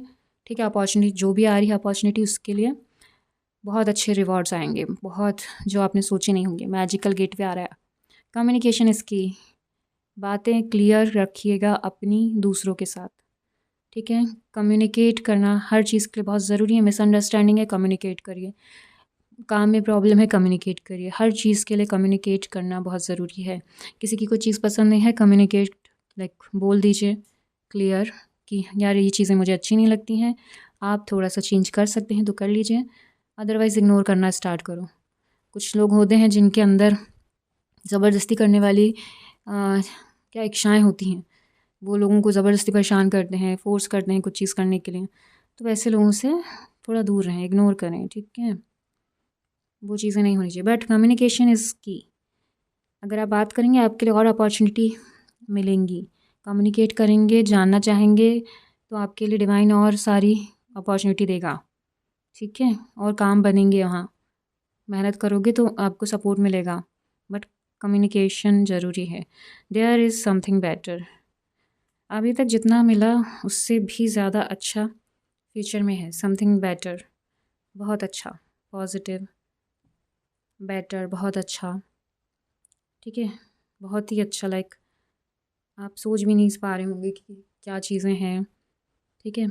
A: ठीक है, अपॉर्चुनिटी जो भी आ रही है अपॉर्चुनिटी, उसके लिए बहुत अच्छे रिवॉर्ड्स आएंगे, बहुत जो आपने सोचे नहीं होंगे। मैजिकल गेटवे आ रहा है। कम्युनिकेशन इसकी, बातें क्लियर रखिएगा अपनी दूसरों के साथ। ठीक है, कम्युनिकेट करना हर चीज़ के लिए बहुत ज़रूरी है। मिसअंडरस्टैंडिंग है, कम्युनिकेट करिए। काम में प्रॉब्लम है, कम्युनिकेट करिए। हर चीज़ के लिए कम्युनिकेट करना बहुत ज़रूरी है। किसी की कोई चीज़ पसंद नहीं है, कम्युनिकेट, लाइक बोल दीजिए क्लियर कि यार ये चीज़ें मुझे अच्छी नहीं लगती हैं, आप थोड़ा सा चेंज कर सकते हैं तो कर लीजिए, अदरवाइज़ इग्नोर करना स्टार्ट करो। कुछ लोग होते हैं जिनके अंदर ज़बरदस्ती करने वाली क्या इच्छाएँ होती हैं, वो लोगों को ज़बरदस्ती परेशान करते हैं, फ़ोर्स करते हैं कुछ चीज़ करने के लिए। तो वैसे लोगों से थोड़ा दूर रहें, इग्नोर करें। ठीक है, वो चीज़ें नहीं होनी चाहिए। बट कम्युनिकेशन इज़ की, अगर आप बात करेंगे आपके लिए और अपॉर्चुनिटी मिलेंगी। कम्युनिकेट करेंगे, जानना चाहेंगे, तो आपके लिए डिवाइन और सारी अपॉर्चुनिटी देगा। ठीक है, और काम बनेंगे वहाँ, मेहनत करोगे तो आपको सपोर्ट मिलेगा। बट कम्युनिकेशन ज़रूरी है। देयर इज़ समथिंग बेटर, अभी तक जितना मिला उससे भी ज़्यादा अच्छा फ्यूचर में है। समथिंग बेटर, बहुत अच्छा, पॉजिटिव, बेटर, बहुत अच्छा। ठीक है, बहुत ही अच्छा, लाइक आप सोच भी नहीं पा रहे होंगे कि क्या चीज़ें हैं। ठीक है,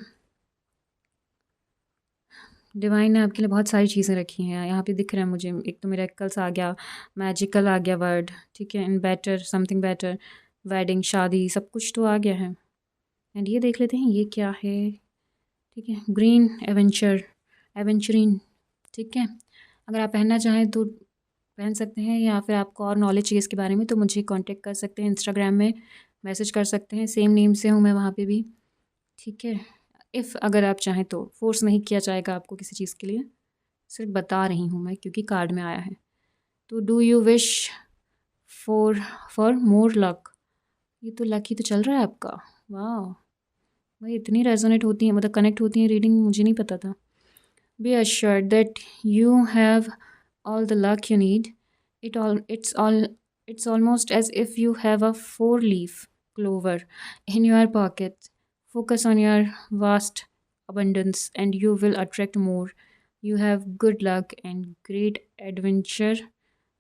A: डिवाइन ने आपके लिए बहुत सारी चीज़ें रखी हैं। यहाँ पे दिख रहा है मुझे, एक तो मिरेकल्स आ गया, मैजिकल आ गया वर्ड, ठीक है, and better, something better, wedding, शादी, सब कुछ तो आ गया है। एंड ये देख लेते हैं ये क्या है। ठीक है, ग्रीन एवेंचर, एवेंचरिन, ठीक है। अगर आप पहनना चाहें तो पहन सकते हैं, या फिर आपको और नॉलेज चाहिए इसके बारे में तो मुझे कांटेक्ट कर सकते हैं, इंस्टाग्राम में मैसेज कर सकते हैं, सेम नेम से हूँ मैं वहाँ पे भी। ठीक है, इफ़ अगर आप चाहें तो फोर्स नहीं किया जाएगा आपको किसी चीज़ के लिए, सिर्फ बता रही हूँ मैं क्योंकि कार्ड में आया है। तो do you wish for for more luck, ये तो लक ही तो चल रहा है आपका। वाह भाई, इतनी रेजोनेट होती है, मतलब कनेक्ट होती है रीडिंग, मुझे नहीं पता था। Be assured that you have all the luck you need. It's almost as if you have a four-leaf clover in your pocket. Focus on your vast abundance and you will attract more. You have good luck and great adventure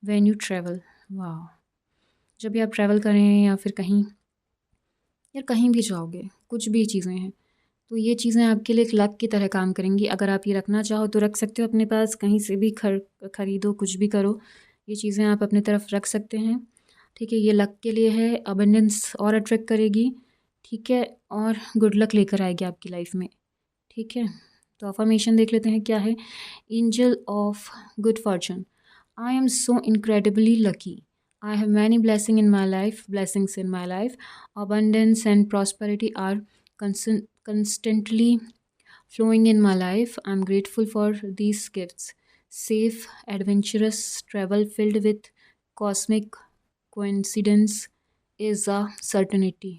A: when you travel. वाह, जब भी आप travel करें या फिर कहीं, या कहीं भी जाओगे, कुछ भी चीज़ें हैं तो ये चीज़ें आपके लिए एक लक की तरह काम करेंगी। अगर आप ये रखना चाहो तो रख सकते हो अपने पास, कहीं से भी खरीदो, कुछ भी करो, ये चीज़ें आप अपनी तरफ रख सकते हैं। ठीक है, ये लक के लिए है, अबंडेंस और अट्रैक्ट करेगी। ठीक है, और गुड लक लेकर आएगी आपकी लाइफ में। ठीक है, तो अफर्मेशन देख लेते हैं क्या है। Angel of good Fortune, I am so incredibly lucky, I have many blessings in my life, abundance and prosperity are constantly flowing in my life. I'm grateful for these gifts. Safe, adventurous travel filled with cosmic coincidence is a certainty.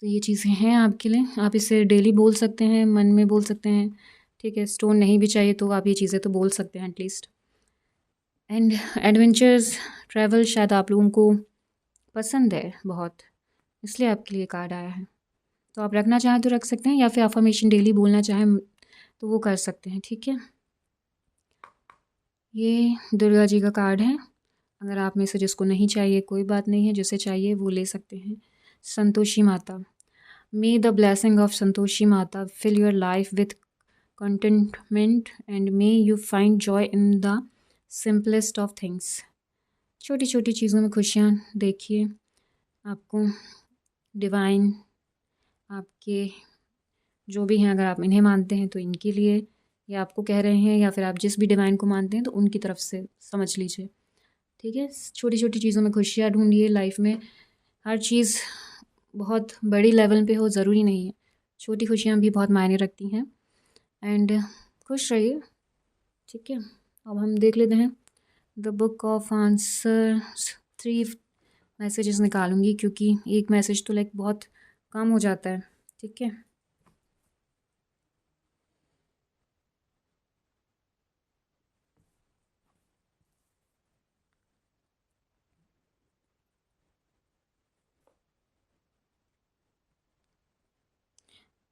A: तो ये चीज़ें हैं आपके लिए, आप इसे daily बोल सकते हैं, मन में बोल सकते हैं। ठीक है, स्टोन नहीं भी चाहिए तो आप ये चीज़ें तो बोल सकते हैं एटलीस्ट। एंड एडवेंचर्स, ट्रैवल शायद आप लोगों को पसंद है बहुत, इसलिए आपके लिए कार्ड आया है। तो आप रखना चाहें तो रख सकते हैं, या फिर अफर्मेशन डेली बोलना चाहें तो वो कर सकते हैं। ठीक है, ये दुर्गा जी का कार्ड है। अगर आप में से जिसको नहीं चाहिए कोई बात नहीं है, जिसे चाहिए वो ले सकते हैं। Santoshi Mata, may the blessing of Santoshi Mata fill your life with contentment and may you find joy in the simplest of things. छोटी छोटी चीज़ों में खुशियाँ देखिए। आपको डिवाइन, आपके जो भी हैं, अगर आप इन्हें मानते हैं तो इनके लिए, या आपको कह रहे हैं, या फिर आप जिस भी डिवाइन को मानते हैं तो उनकी तरफ से समझ लीजिए। ठीक है, छोटी छोटी चीज़ों में खुशियाँ ढूंढिए लाइफ में। हर चीज़ बहुत बड़ी लेवल पे हो ज़रूरी नहीं है, छोटी खुशियाँ भी बहुत मायने रखती हैं। एंड खुश रहिए। ठीक है, अब हम देख लेते हैं the book of answer. 3 messages निकालूंगी क्योंकि एक मैसेज तो लाइक बहुत कम हो जाता है। ठीक है,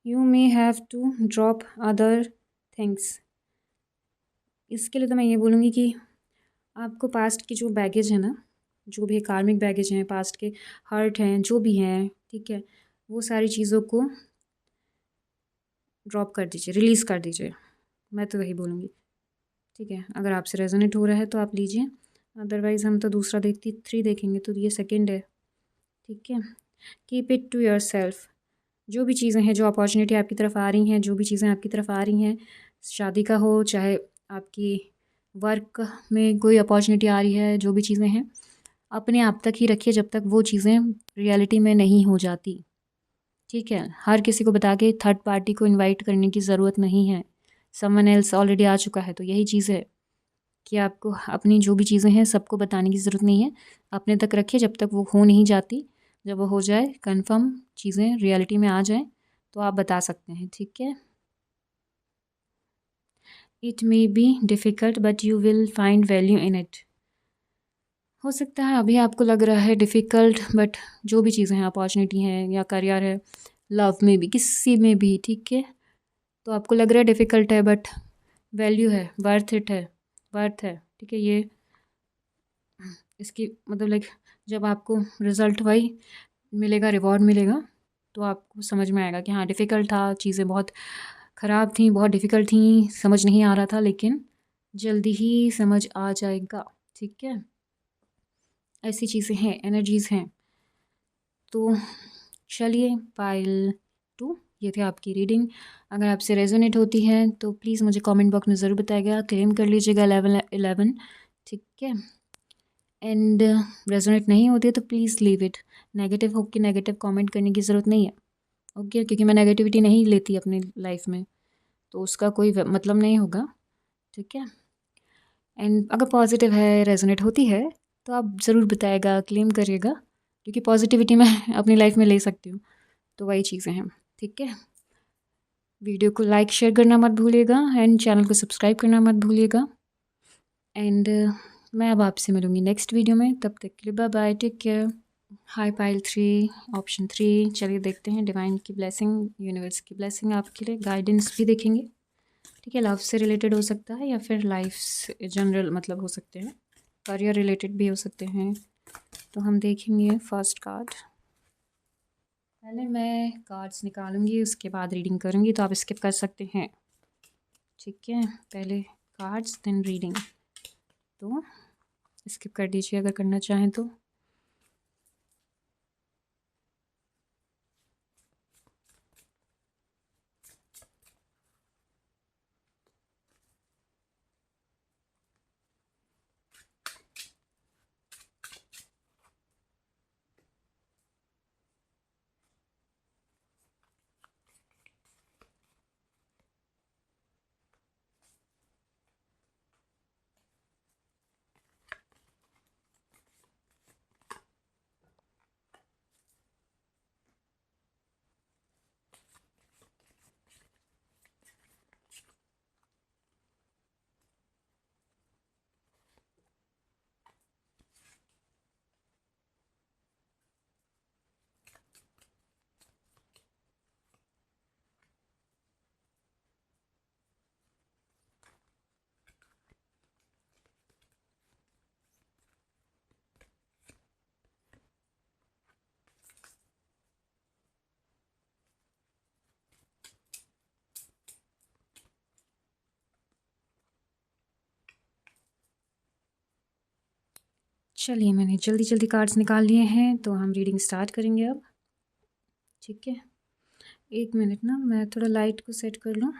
A: you may have to drop other things. इसके लिए तो मैं ये बोलूँगी कि आपको पास्ट की जो बैगेज है ना, जो भी कार्मिक बैगेज हैं, पास्ट के हर्ट हैं, जो भी हैं, ठीक है, वो सारी चीज़ों को ड्रॉप कर दीजिए, रिलीज़ कर दीजिए, मैं तो वही बोलूँगी। ठीक है, अगर आपसे रेजोनेट हो रहा है तो आप लीजिए, अदरवाइज़ हम तो दूसरा 3 देखेंगे, तो ये सेकंड है। ठीक है, keep it to yourself. जो भी चीज़ें हैं, जो अपॉर्चुनिटी आपकी तरफ आ रही हैं, जो भी चीज़ें आपकी तरफ आ रही हैं, शादी का हो चाहे आपकी वर्क में कोई अपॉर्चुनिटी आ रही है, जो भी चीज़ें हैं अपने आप तक ही रखिए जब तक वो चीज़ें रियलिटी में नहीं हो जाती। ठीक है, हर किसी को बता के थर्ड पार्टी को इनवाइट करने की ज़रूरत नहीं है, समवन एल्स ऑलरेडी आ चुका है। तो यही चीज़ है कि आपको अपनी जो भी चीज़ें हैं सबको बताने की ज़रूरत नहीं है, अपने तक रखिए जब तक वो हो नहीं जाती। जब वो हो जाए, कंफर्म चीज़ें रियलिटी में आ जाएं तो आप बता सकते हैं। ठीक है, it may be difficult but you will find value in it. हो सकता है अभी आपको लग रहा है डिफ़िकल्ट, बट जो भी चीज़ें हैं, अपॉर्चुनिटी हैं या करियर है, लव में भी, किसी में भी, ठीक है, तो आपको लग रहा है डिफ़िकल्ट है बट वैल्यू है, वर्थ इट है, वर्थ है। ठीक है, ये इसकी मतलब लाइक जब आपको रिज़ल्ट वही मिलेगा, रिवॉर्ड मिलेगा, तो आपको समझ में आएगा कि हाँ डिफ़िकल्ट था, चीज़ें बहुत ख़राब थी, बहुत डिफ़िकल्ट थी, समझ नहीं आ रहा था, लेकिन जल्दी ही समझ आ जाएगा। ठीक है, ऐसी चीज़ें हैं, एनर्जीज़ हैं। तो चलिए पाइल 2 ये थे आपकी रीडिंग। अगर आपसे रेजोनेट होती है तो प्लीज़ मुझे कमेंट बॉक्स में ज़रूर बताइएगा, क्लेम कर लीजिएगा 11 ठीक है। एंड रेजोनेट नहीं होती है तो प्लीज़ लीव इट। नेगेटिव हो के नेगेटिव कमेंट करने की ज़रूरत नहीं है, ओके, क्योंकि मैं नेगेटिविटी नहीं लेती अपनी लाइफ में, तो उसका कोई मतलब नहीं होगा, ठीक है। एंड अगर पॉजिटिव है, रेजोनेट होती है, तो आप ज़रूर बताइएगा, क्लेम करिएगा, क्योंकि पॉजिटिविटी मैं अपनी लाइफ में ले सकती हूँ। तो वही चीज़ें हैं, ठीक है। वीडियो को लाइक शेयर करना मत भूलिएगा एंड चैनल को सब्सक्राइब करना मत भूलिएगा। एंड मैं अब आपसे मिलूँगी नेक्स्ट वीडियो में, तब तक के लिए bye bye, take care. High pile 3 option 3, चलिए देखते हैं डिवाइन की ब्लेसिंग, यूनिवर्स की ब्लेसिंग आपके लिए, गाइडेंस भी देखेंगे, ठीक है। लव से रिलेटेड हो सकता है या फिर लाइफ से जनरल मतलब हो सकते हैं, करियर रिलेटेड भी हो सकते हैं। तो हम देखेंगे फर्स्ट कार्ड। पहले मैं कार्ड्स निकालूंगी, उसके बाद रीडिंग करूंगी, तो आप स्किप कर सकते हैं, ठीक है। पहले कार्ड्स देन रीडिंग, तो स्किप कर दीजिए अगर करना चाहें तो। चलिए मैंने जल्दी जल्दी कार्ड्स निकाल लिए हैं, तो हम रीडिंग स्टार्ट करेंगे अब, ठीक है। एक मिनट ना, मैं थोड़ा लाइट को सेट कर लूँ।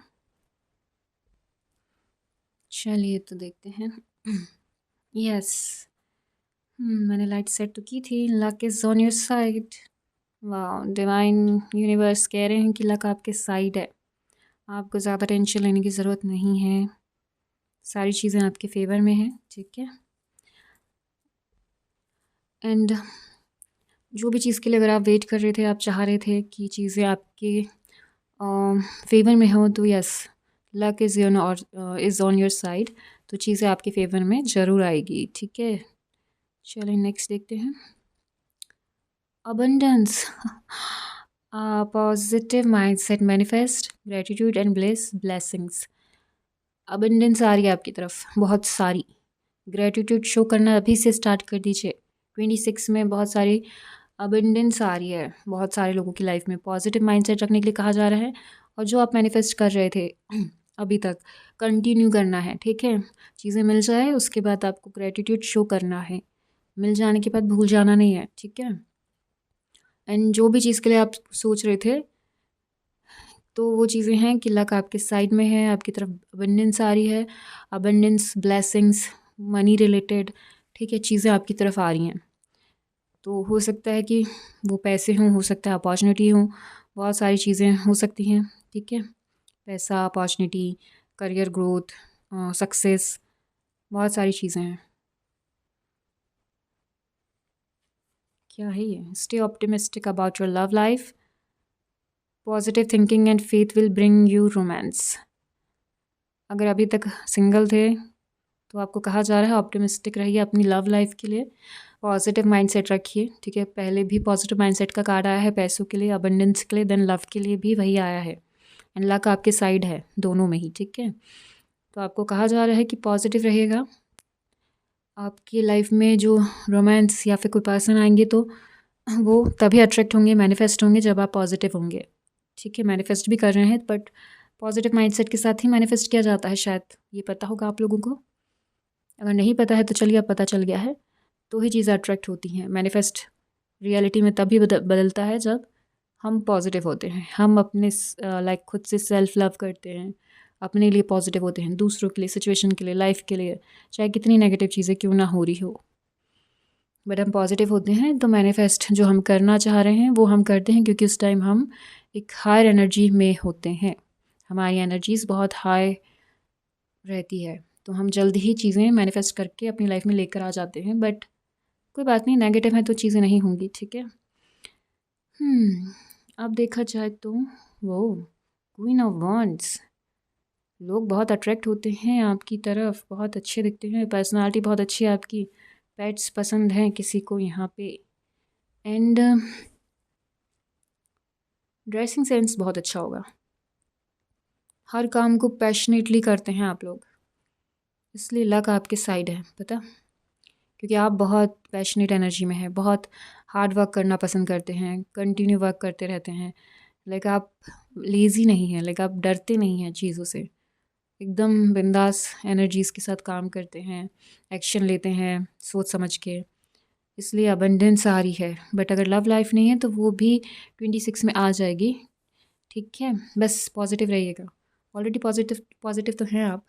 A: चलिए तो देखते हैं। यस, मैंने लाइट सेट तो की थी। Luck is on your side. वाह, डिवाइन यूनिवर्स कह रहे हैं कि लक आपके साइड है, आपको ज़्यादा टेंशन लेने की ज़रूरत नहीं है, सारी चीज़ें आपके फेवर में हैं, ठीक है। एंड जो भी चीज़ के लिए अगर आप वेट कर रहे थे, आप चाह रहे थे कि चीज़ें आपके फेवर में हो, तो yes, luck is on your side, तो चीज़ें आपके फेवर में ज़रूर आएगी, ठीक है। चलिए नेक्स्ट देखते हैं। Abundance, positive mindset, manifest gratitude and blessings. Abundance आ रही है आपकी तरफ, बहुत सारी। ग्रेटिट्यूड शो करना अभी से स्टार्ट कर दीजिए। 26 में बहुत सारी अबंडेंस आ रही है बहुत सारे लोगों की लाइफ में। पॉजिटिव माइंडसेट रखने के लिए कहा जा रहा है, और जो आप मैनिफेस्ट कर रहे थे अभी तक, कंटिन्यू करना है, ठीक है। चीज़ें मिल जाए उसके बाद आपको ग्रेटिट्यूड शो करना है, मिल जाने के बाद भूल जाना नहीं है, ठीक है। एंड जो भी चीज़ के लिए आप सोच रहे थे, तो वो चीज़ें हैं कि लक आपके साइड में है, आपकी तरफ अबंडेंस आ रही है। अबंडेंस, ब्लेसिंग्स, मनी रिलेटेड, ठीक है, चीज़ें आपकी तरफ आ रही हैं। तो हो सकता है कि वो पैसे हों, हो सकता है अपॉर्चुनिटी हो, बहुत सारी चीज़ें हो सकती हैं, ठीक है। पैसा, अपॉर्चुनिटी, करियर ग्रोथ, सक्सेस, बहुत सारी चीज़ें हैं। क्या है ये? Stay optimistic about your love life, positive thinking and faith will bring you romance. अगर अभी तक सिंगल थे तो आपको कहा जा रहा है ऑप्टिमिस्टिक रहिए अपनी लव लाइफ के लिए, पॉजिटिव माइंडसेट रखिए, ठीक है। पहले भी पॉजिटिव माइंडसेट का कार्ड आया है पैसों के लिए, अबंडेंस के लिए, देन लव के लिए भी वही आया है, एंड लक आपके साइड है दोनों में ही, ठीक है। तो आपको कहा जा रहा है कि पॉजिटिव रहिएगा। आपकी लाइफ में जो रोमांस या फिर कोई पर्सन आएंगे तो वो तभी अट्रैक्ट होंगे, मैनिफेस्ट होंगे जब आप पॉजिटिव होंगे। ठीक है, मैनिफेस्ट भी कर रहे हैं बट पॉजिटिव माइंडसेट के साथ ही मैनिफेस्ट किया जाता है, शायद ये पता होगा आप लोगों को। अगर नहीं पता है तो चलिए अब पता चल गया है। तो ही चीज़ें अट्रैक्ट होती हैं। मैनिफेस्ट रियलिटी में तभी बदलता है जब हम पॉजिटिव होते हैं, हम अपने लाइक खुद से सेल्फ लव करते हैं, अपने लिए पॉजिटिव होते हैं, दूसरों के लिए, सिचुएशन के लिए, लाइफ के लिए, चाहे कितनी नेगेटिव चीज़ें क्यों ना हो रही हो, बट हम पॉजिटिव होते हैं तो मैनिफेस्ट जो हम करना चाह रहे हैं वो हम करते हैं, क्योंकि उस टाइम हम एक हायर एनर्जी में होते हैं, हमारी एनर्जीज़ बहुत हाई रहती है, तो हम जल्द ही चीज़ें मैनिफेस्ट करके अपनी लाइफ में लेकर आ जाते हैं। बट कोई बात नहीं, नेगेटिव है तो चीज़ें नहीं होंगी, ठीक है। अब देखा जाए तो वो क्वीन ऑफ वॉन्ड्स, लोग बहुत अट्रैक्ट होते हैं आपकी तरफ, बहुत अच्छे दिखते हैं, पर्सनालिटी बहुत अच्छी है आपकी, पेट्स पसंद हैं किसी को यहाँ पे, एंड ड्रेसिंग सेंस बहुत अच्छा होगा, हर काम को पैशनेटली करते हैं आप लोग, इसलिए लक आपके साइड है, पता, क्योंकि आप बहुत पैशनेट एनर्जी में हैं, बहुत हार्ड वर्क करना पसंद करते हैं, कंटिन्यू वर्क करते रहते हैं, लाइक आप लेज़ी नहीं हैं, लाइक आप डरते नहीं हैं चीज़ों से, एकदम बिंदास एनर्जीज़ के साथ काम करते हैं, एक्शन लेते हैं सोच समझ के, इसलिए अबंडेंस आ रही है। बट अगर लव लाइफ नहीं है तो वो भी 26 में आ जाएगी, ठीक है। बस पॉजिटिव रहिएगा, ऑलरेडी पॉजिटिव पॉजिटिव तो हैं आप,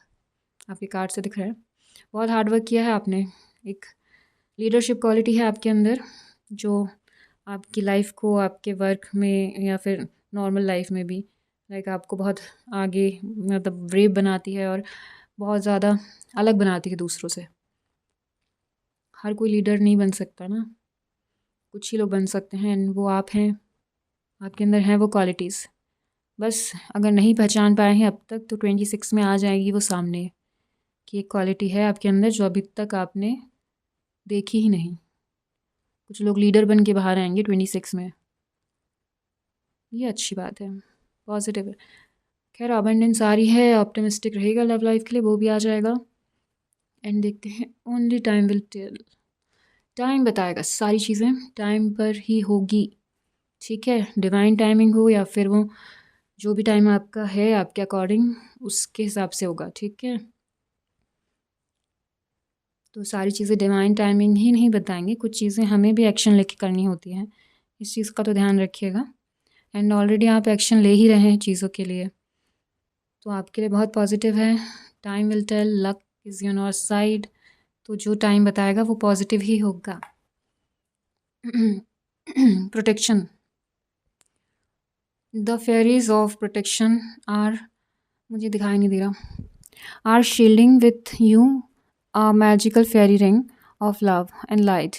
A: आपके कार्ड से दिख रहा है, बहुत हार्ड वर्क किया है आपने, एक लीडरशिप क्वालिटी है आपके अंदर जो आपकी लाइफ को आपके वर्क में या फिर नॉर्मल लाइफ में भी लाइक आपको बहुत आगे मतलब ब्रेव बनाती है और बहुत ज़्यादा अलग बनाती है दूसरों से। हर कोई लीडर नहीं बन सकता ना, कुछ ही लोग बन सकते हैं, वो आप हैं, आपके अंदर हैं वो क्वालिटीज़। बस अगर नहीं पहचान पाए हैं अब तक तो 26 में आ जाएगी वो सामने, कि एक क्वालिटी है आपके अंदर जो अभी तक आपने देखी ही नहीं। कुछ लोग लीडर बन के बाहर आएंगे 26 में, ये अच्छी बात है, पॉजिटिव है। खैर अबंडेंस आ रही है, ऑप्टिमिस्टिक रहेगा लव लाइफ के लिए, वो भी आ जाएगा। एंड देखते हैं, only time will tell, time बताएगा सारी चीज़ें, टाइम पर ही होगी, ठीक है। डिवाइन टाइमिंग हो या फिर वो जो भी टाइम आपका है आपके अकॉर्डिंग उसके हिसाब से होगा, ठीक है। तो सारी चीज़ें डिवाइन टाइमिंग ही नहीं बताएंगे, कुछ चीज़ें हमें भी एक्शन लेके करनी होती हैं, इस चीज़ का तो ध्यान रखिएगा। एंड ऑलरेडी आप एक्शन ले ही रहे हैं चीज़ों के लिए, तो आपके लिए बहुत पॉजिटिव है। Time will tell, luck is on your side, तो जो टाइम बताएगा वो पॉजिटिव ही होगा। Protection, the fairies of protection are, मुझे दिखाई नहीं दे रहा, are shielding with you a magical fairy ring of love and light,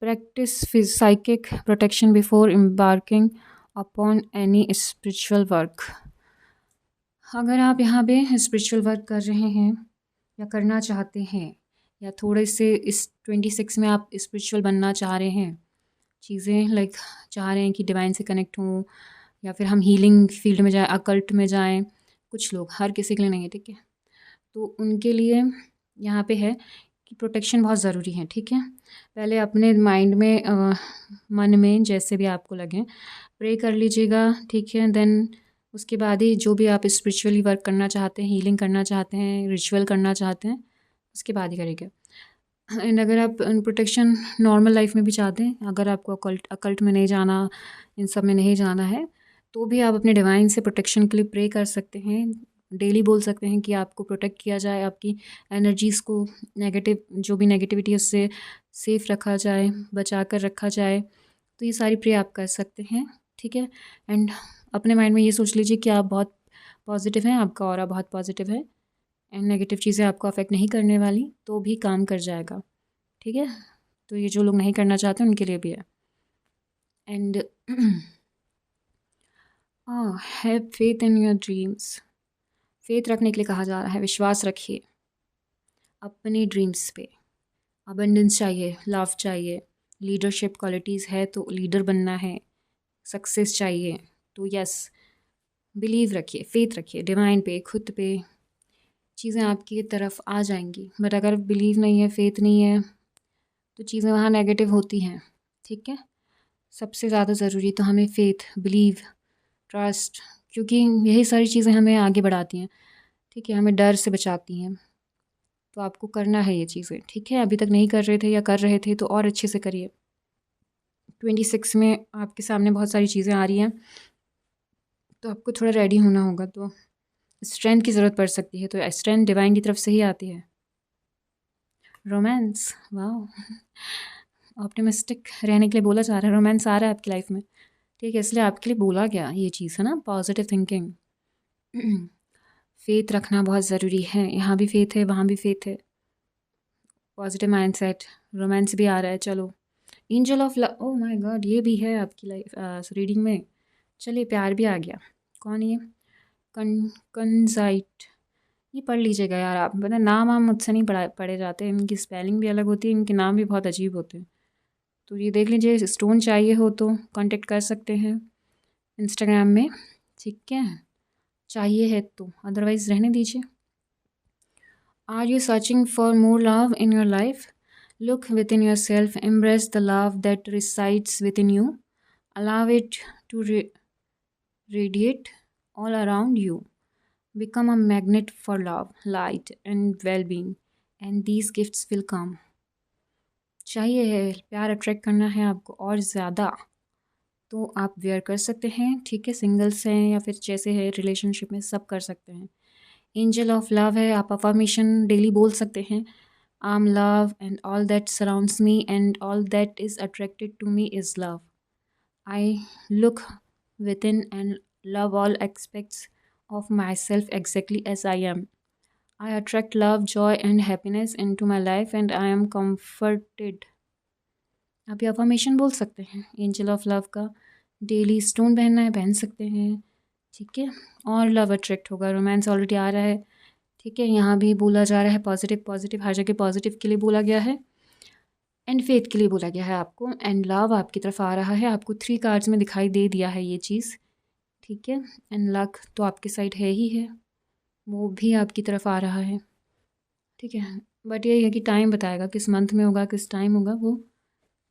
A: practice psychic protection before embarking upon any spiritual work. अगर आप यहाँ पे स्पिरिचुअल वर्क कर रहे हैं या करना चाहते हैं, या थोड़े से इस 26 में आप स्पिरिचुअल बनना चाह रहे हैं, चीज़ें लाइक चाह रहे हैं कि डिवाइन से कनेक्ट हों या फिर हम हीलिंग फील्ड में जाएं, अकल्ट में जाएं, कुछ लोग, हर किसी के लिए नहीं है, ठीक है। तो उनके लिए यहाँ पे है कि प्रोटेक्शन बहुत ज़रूरी है, ठीक है। पहले अपने माइंड में मन में जैसे भी आपको लगे प्रे कर लीजिएगा, ठीक है। देन उसके बाद ही जो भी आप स्पिरिचुअली वर्क करना चाहते हैं, हीलिंग करना चाहते हैं, रिचुअल करना चाहते हैं, उसके बाद ही करेंगे। एंड अगर आप प्रोटेक्शन नॉर्मल लाइफ में भी चाहते हैं, अगर आपको अकल्ट में नहीं जाना, इन सब में नहीं जाना है, तो भी आप अपने डिवाइन से प्रोटेक्शन के लिए प्रे कर सकते हैं, डेली बोल सकते हैं कि आपको प्रोटेक्ट किया जाए, आपकी एनर्जीज़ को, नेगेटिव जो भी नेगेटिविटी है उससे सेफ़ रखा जाए, बचा कर रखा जाए। तो ये सारी प्रे आप कर सकते हैं, ठीक है। एंड अपने माइंड में ये सोच लीजिए कि आप बहुत पॉजिटिव हैं, आपका ऑरा बहुत पॉजिटिव है, एंड नेगेटिव चीज़ें आपको अफेक्ट नहीं करने वाली, तो भी काम कर जाएगा, ठीक है। तो ये जो लोग नहीं करना चाहते उनके लिए भी है। And have faith in your dreams, faith रखने के लिए कहा जा रहा है, विश्वास रखिए अपने ड्रीम्स पे। अबंडेंस चाहिए, लव चाहिए, लीडरशिप क्वालिटीज़ है तो लीडर बनना है, सक्सेस चाहिए, तो यस बिलीव रखिए, फेथ रखिए डिवाइन पे, खुद पे, चीज़ें आपकी तरफ आ जाएंगी। बट अगर बिलीव नहीं है, फेथ नहीं है, तो चीज़ें वहाँ नेगेटिव होती हैं, ठीक है। सबसे ज़्यादा ज़रूरी तो हमें फ़ेथ, बिलीव, ट्रस्ट, क्योंकि यही सारी चीज़ें हमें आगे बढ़ाती हैं, ठीक है, हमें डर से बचाती हैं। तो आपको करना है ये चीज़ें, ठीक है। अभी तक नहीं कर रहे थे या कर रहे थे तो और अच्छे से करिए। 26 में आपके सामने बहुत सारी चीज़ें आ रही हैं, तो आपको थोड़ा रेडी होना होगा। तो स्ट्रेंथ की ज़रूरत पड़ सकती है, तो स्ट्रेंथ डिवाइन की तरफ से ही आती है। रोमांस, वाह, ऑप्टिमिस्टिक रहने के लिए बोला जा रहा है। रोमांस आ रहा है आपकी लाइफ में, ठीक है, इसलिए आपके लिए बोला गया ये चीज़ है ना, पॉजिटिव थिंकिंग। फेथ रखना बहुत ज़रूरी है, यहाँ भी फेथ है, वहाँ भी फेथ है। पॉजिटिव माइंडसेट, रोमांस भी आ रहा है। चलो, angel of love, oh my God, ये भी है आपकी लाइफ रीडिंग में। चलिए, प्यार भी आ गया। कौन ये? कंजाइट, ये पढ़ लीजिएगा यार आप, पता नाम आप मुझसे नहीं पढ़े जाते, इनकी स्पेलिंग भी अलग होती है, इनके नाम भी बहुत अजीब होते हैं। तो ये देख लीजिए, स्टोन चाहिए हो तो कांटेक्ट कर सकते हैं इंस्टाग्राम में, ठीक है, चाहिए है तो, अदरवाइज़ रहने दीजिए। Are you searching for more love in your life? Look within yourself, embrace the love that resides within you, allow it to radiate all around you. Become a magnet for love, light, and well being, and these gifts will come. चाहिए है प्यार attract करना है आपको और ज़्यादा, तो आप वेयर कर सकते हैं, ठीक है, सिंगल्स हैं या फिर जैसे है रिलेशनशिप में, सब कर सकते हैं। एंजल ऑफ लव है, आप अफर्मेशन डेली बोल सकते हैं। I'm love and all that surrounds me and all that is attracted to me is love. I look within and love all aspects of myself exactly as I am. I attract love, joy and happiness into my life and I am comforted. आप ये affirmation बोल सकते हैं angel of love का। Daily stone पहनना है, पहन सकते हैं, ठीक है, और लव अट्रैक्ट होगा। रोमांस ऑलरेडी आ रहा है, ठीक है, यहाँ भी बोला जा रहा है पॉजिटिव पॉजिटिव, हर जगह पॉजिटिव के लिए बोला गया है एंड फेथ के लिए बोला गया है आपको। एंड लव आपकी तरफ आ रहा है, आपको 3 कार्ड्स में दिखाई दे दिया है ये चीज़, ठीक है। एंड लक तो आपके साइड है ही है, वो भी आपकी तरफ आ रहा है, ठीक है। बट यही है कि टाइम बताएगा, किस मंथ में होगा, किस टाइम होगा, वो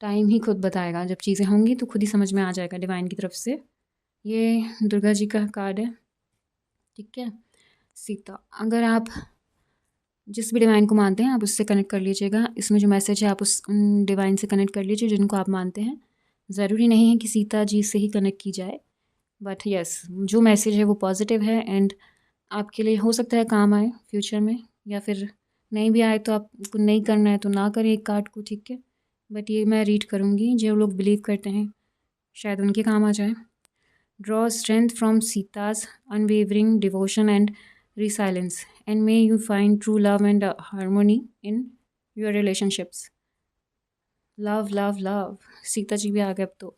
A: टाइम ही खुद बताएगा। जब चीज़ें होंगी तो खुद ही समझ में आ जाएगा डिवाइन की तरफ से। ये दुर्गा जी का कार्ड है, ठीक है। सीता, अगर आप जिस भी डिवाइन को मानते हैं आप उससे कनेक्ट कर लीजिएगा। इसमें जो मैसेज है आप उन डिवाइन से कनेक्ट कर लीजिए जिनको आप मानते हैं। ज़रूरी नहीं है कि सीता जी से ही कनेक्ट की जाए, बट यस, जो मैसेज है वो पॉजिटिव है एंड आपके लिए हो सकता है काम आए फ्यूचर में, या फिर नहीं भी आए तो आपको नहीं करना है तो ना करें एक कार्ड को, ठीक है। बट ये मैं रीड करूँगी, जो लोग बिलीव करते हैं शायद उनके काम आ जाए। Draw strength from Sita's unwavering devotion and resilience and may you find true love and harmony in your relationships. Love love love, Sita ji भी आ गए अब तो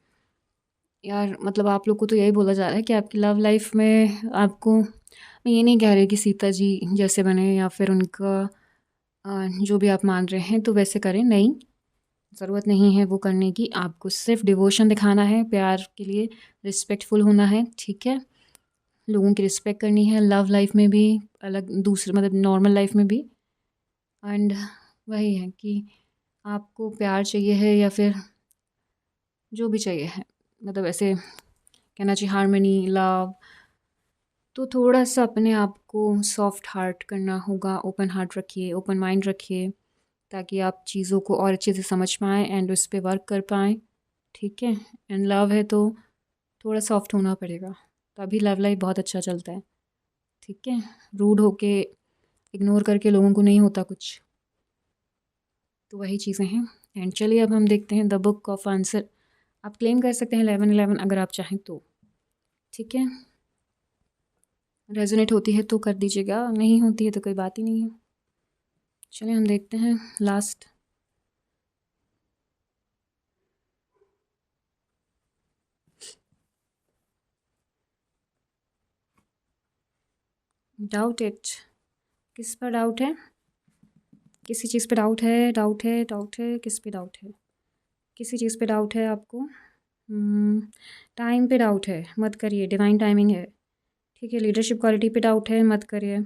A: यार। मतलब आप लोग को तो यही बोला जा रहा है कि आपकी लव लाइफ में आपको, मैं ये नहीं कह रही कि सीता जी जैसे बने या फिर उनका जो भी आप मान रहे हैं तो वैसे करें, नहीं, ज़रूरत नहीं है वो करने की। आपको सिर्फ डिवोशन दिखाना है, प्यार के लिए रिस्पेक्टफुल होना है, ठीक है, लोगों की रिस्पेक्ट करनी है, लव लाइफ में भी, अलग दूसरे मतलब नॉर्मल लाइफ में भी। एंड वही है कि आपको प्यार चाहिए है या फिर जो भी चाहिए है, मतलब ऐसे कहना चाहिए हारमनी, लव, तो थोड़ा सा अपने आप को सॉफ्ट हार्ट करना होगा, ओपन हार्ट रखिए, ओपन माइंड रखिए, ताकि आप चीज़ों को और अच्छे से समझ पाएँ एंड उस पर वर्क कर पाएँ, ठीक है। एंड लव है तो थोड़ा सॉफ्ट होना पड़ेगा, तभी लव लाइफ बहुत अच्छा चलता है, ठीक है। रूड होके इग्नोर करके लोगों को नहीं होता कुछ, तो वही चीज़ें हैं। एंड चलिए अब हम देखते हैं द बुक ऑफ आंसर। आप क्लेम कर सकते हैं 1111 अगर आप चाहें तो, ठीक है। रेजोनेट होती है तो कर दीजिएगा, नहीं होती है तो कोई बात ही नहीं है। चलिए हम देखते हैं लास्ट। डाउट इट, किस पर डाउट है? किसी चीज़ पे डाउट है, डाउट है, डाउट है, किस पे डाउट है? किसी चीज़ पे डाउट है आपको, टाइम पे डाउट है, मत करिए, डिवाइन टाइमिंग है, ठीक है। लीडरशिप क्वालिटी पे डाउट है, मत करिए,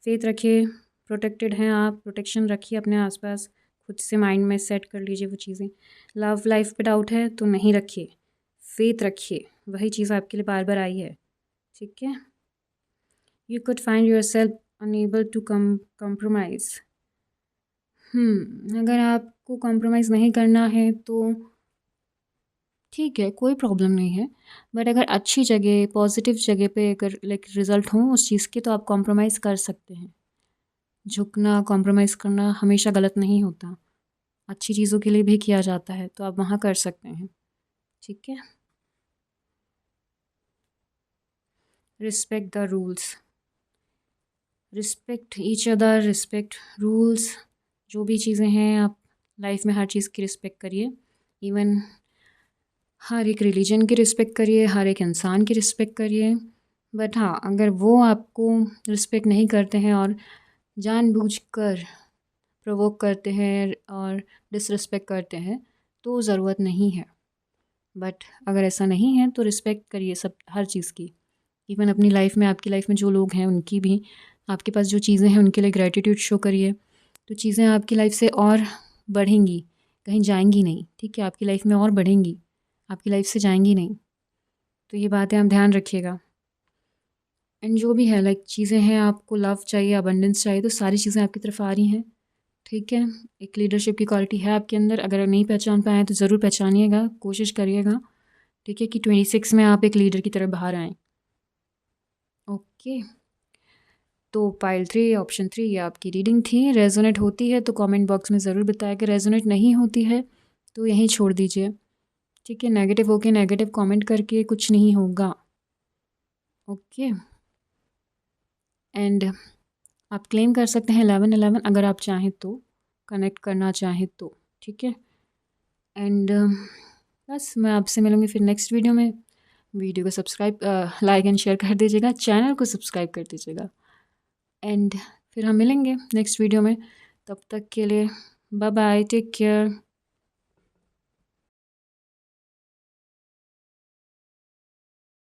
A: फेथ रखिए, प्रोटेक्टेड हैं आप, प्रोटेक्शन रखिए अपने आसपास, खुद से माइंड में सेट कर लीजिए वो चीज़ें। लव लाइफ पे डाउट है तो नहीं रखिए, फेथ रखिए, वही चीज़ आपके लिए बार बार आई है, ठीक है। You could find yourself unable to compromise. अगर आपको कॉम्प्रोमाइज़ नहीं करना है तो ठीक है, कोई प्रॉब्लम नहीं है। बट अगर अच्छी जगह, पॉजिटिव जगह पे अगर लाइक रिज़ल्ट हों उस चीज़ के, तो आप कॉम्प्रोमाइज़ कर सकते हैं। झुकना, कॉम्प्रोमाइज़ करना हमेशा गलत नहीं होता, अच्छी चीज़ों के लिए भी किया जाता है, तो आप वहाँ कर सकते हैं, ठीक है। Respect the rules, respect each other, respect rules, जो भी चीज़ें हैं आप लाइफ में हर चीज़ की रिस्पेक्ट करिए। इवन हर एक रिलीजन की रिस्पेक्ट करिए, हर एक इंसान की रिस्पेक्ट करिए। बट हाँ, अगर वो आपको रिस्पेक्ट नहीं करते हैं और जानबूझकर प्रोवोक करते हैं और डिसरिस्पेक्ट करते हैं, तो ज़रूरत नहीं है। बट अगर ऐसा नहीं है तो रिस्पेक्ट करिए सब, हर चीज़ की। इवन अपनी लाइफ में, आपकी लाइफ में जो लोग हैं उनकी भी, आपके पास जो चीज़ें हैं उनके लिए ग्रैटिट्यूड शो करिए, तो चीज़ें आपकी लाइफ से और बढ़ेंगी, कहीं जाएंगी नहीं, ठीक है। आपकी लाइफ में और बढ़ेंगी, आपकी लाइफ से जाएंगी नहीं। तो ये बातें आप ध्यान रखिएगा। एंड जो भी है लाइक चीज़ें हैं, आपको लव चाहिए, अबंडेंस चाहिए, तो सारी चीज़ें आपकी तरफ आ रही हैं, ठीक है। एक लीडरशिप की क्वालिटी है आपके अंदर, अगर नहीं पहचान पाएँ तो ज़रूर पहचानिएगा, कोशिश करिएगा, ठीक है, कि 26 में आप एक लीडर की तरह बाहर आएँ। ओके, तो पाइल 3, ऑप्शन 3 ये आपकी रीडिंग थी। रेजोनेट होती है तो कमेंट बॉक्स में ज़रूर बताया, कि रेजोनेट नहीं होती है तो यहीं छोड़ दीजिए, ठीक है। नेगेटिव होके नेगेटिव कमेंट करके कुछ नहीं होगा, ओके। एंड आप क्लेम कर सकते हैं 1111 अगर आप चाहें तो, कनेक्ट करना चाहें तो, ठीक है। एंड बस मैं आपसे मिलूँगी फिर नेक्स्ट वीडियो में। वीडियो को सब्सक्राइब, लाइक एंड शेयर कर दीजिएगा, चैनल को सब्सक्राइब कर दीजिएगा। एंड फिर हम मिलेंगे नेक्स्ट वीडियो में, तब तक के लिए बाय बाय, टेक केयर।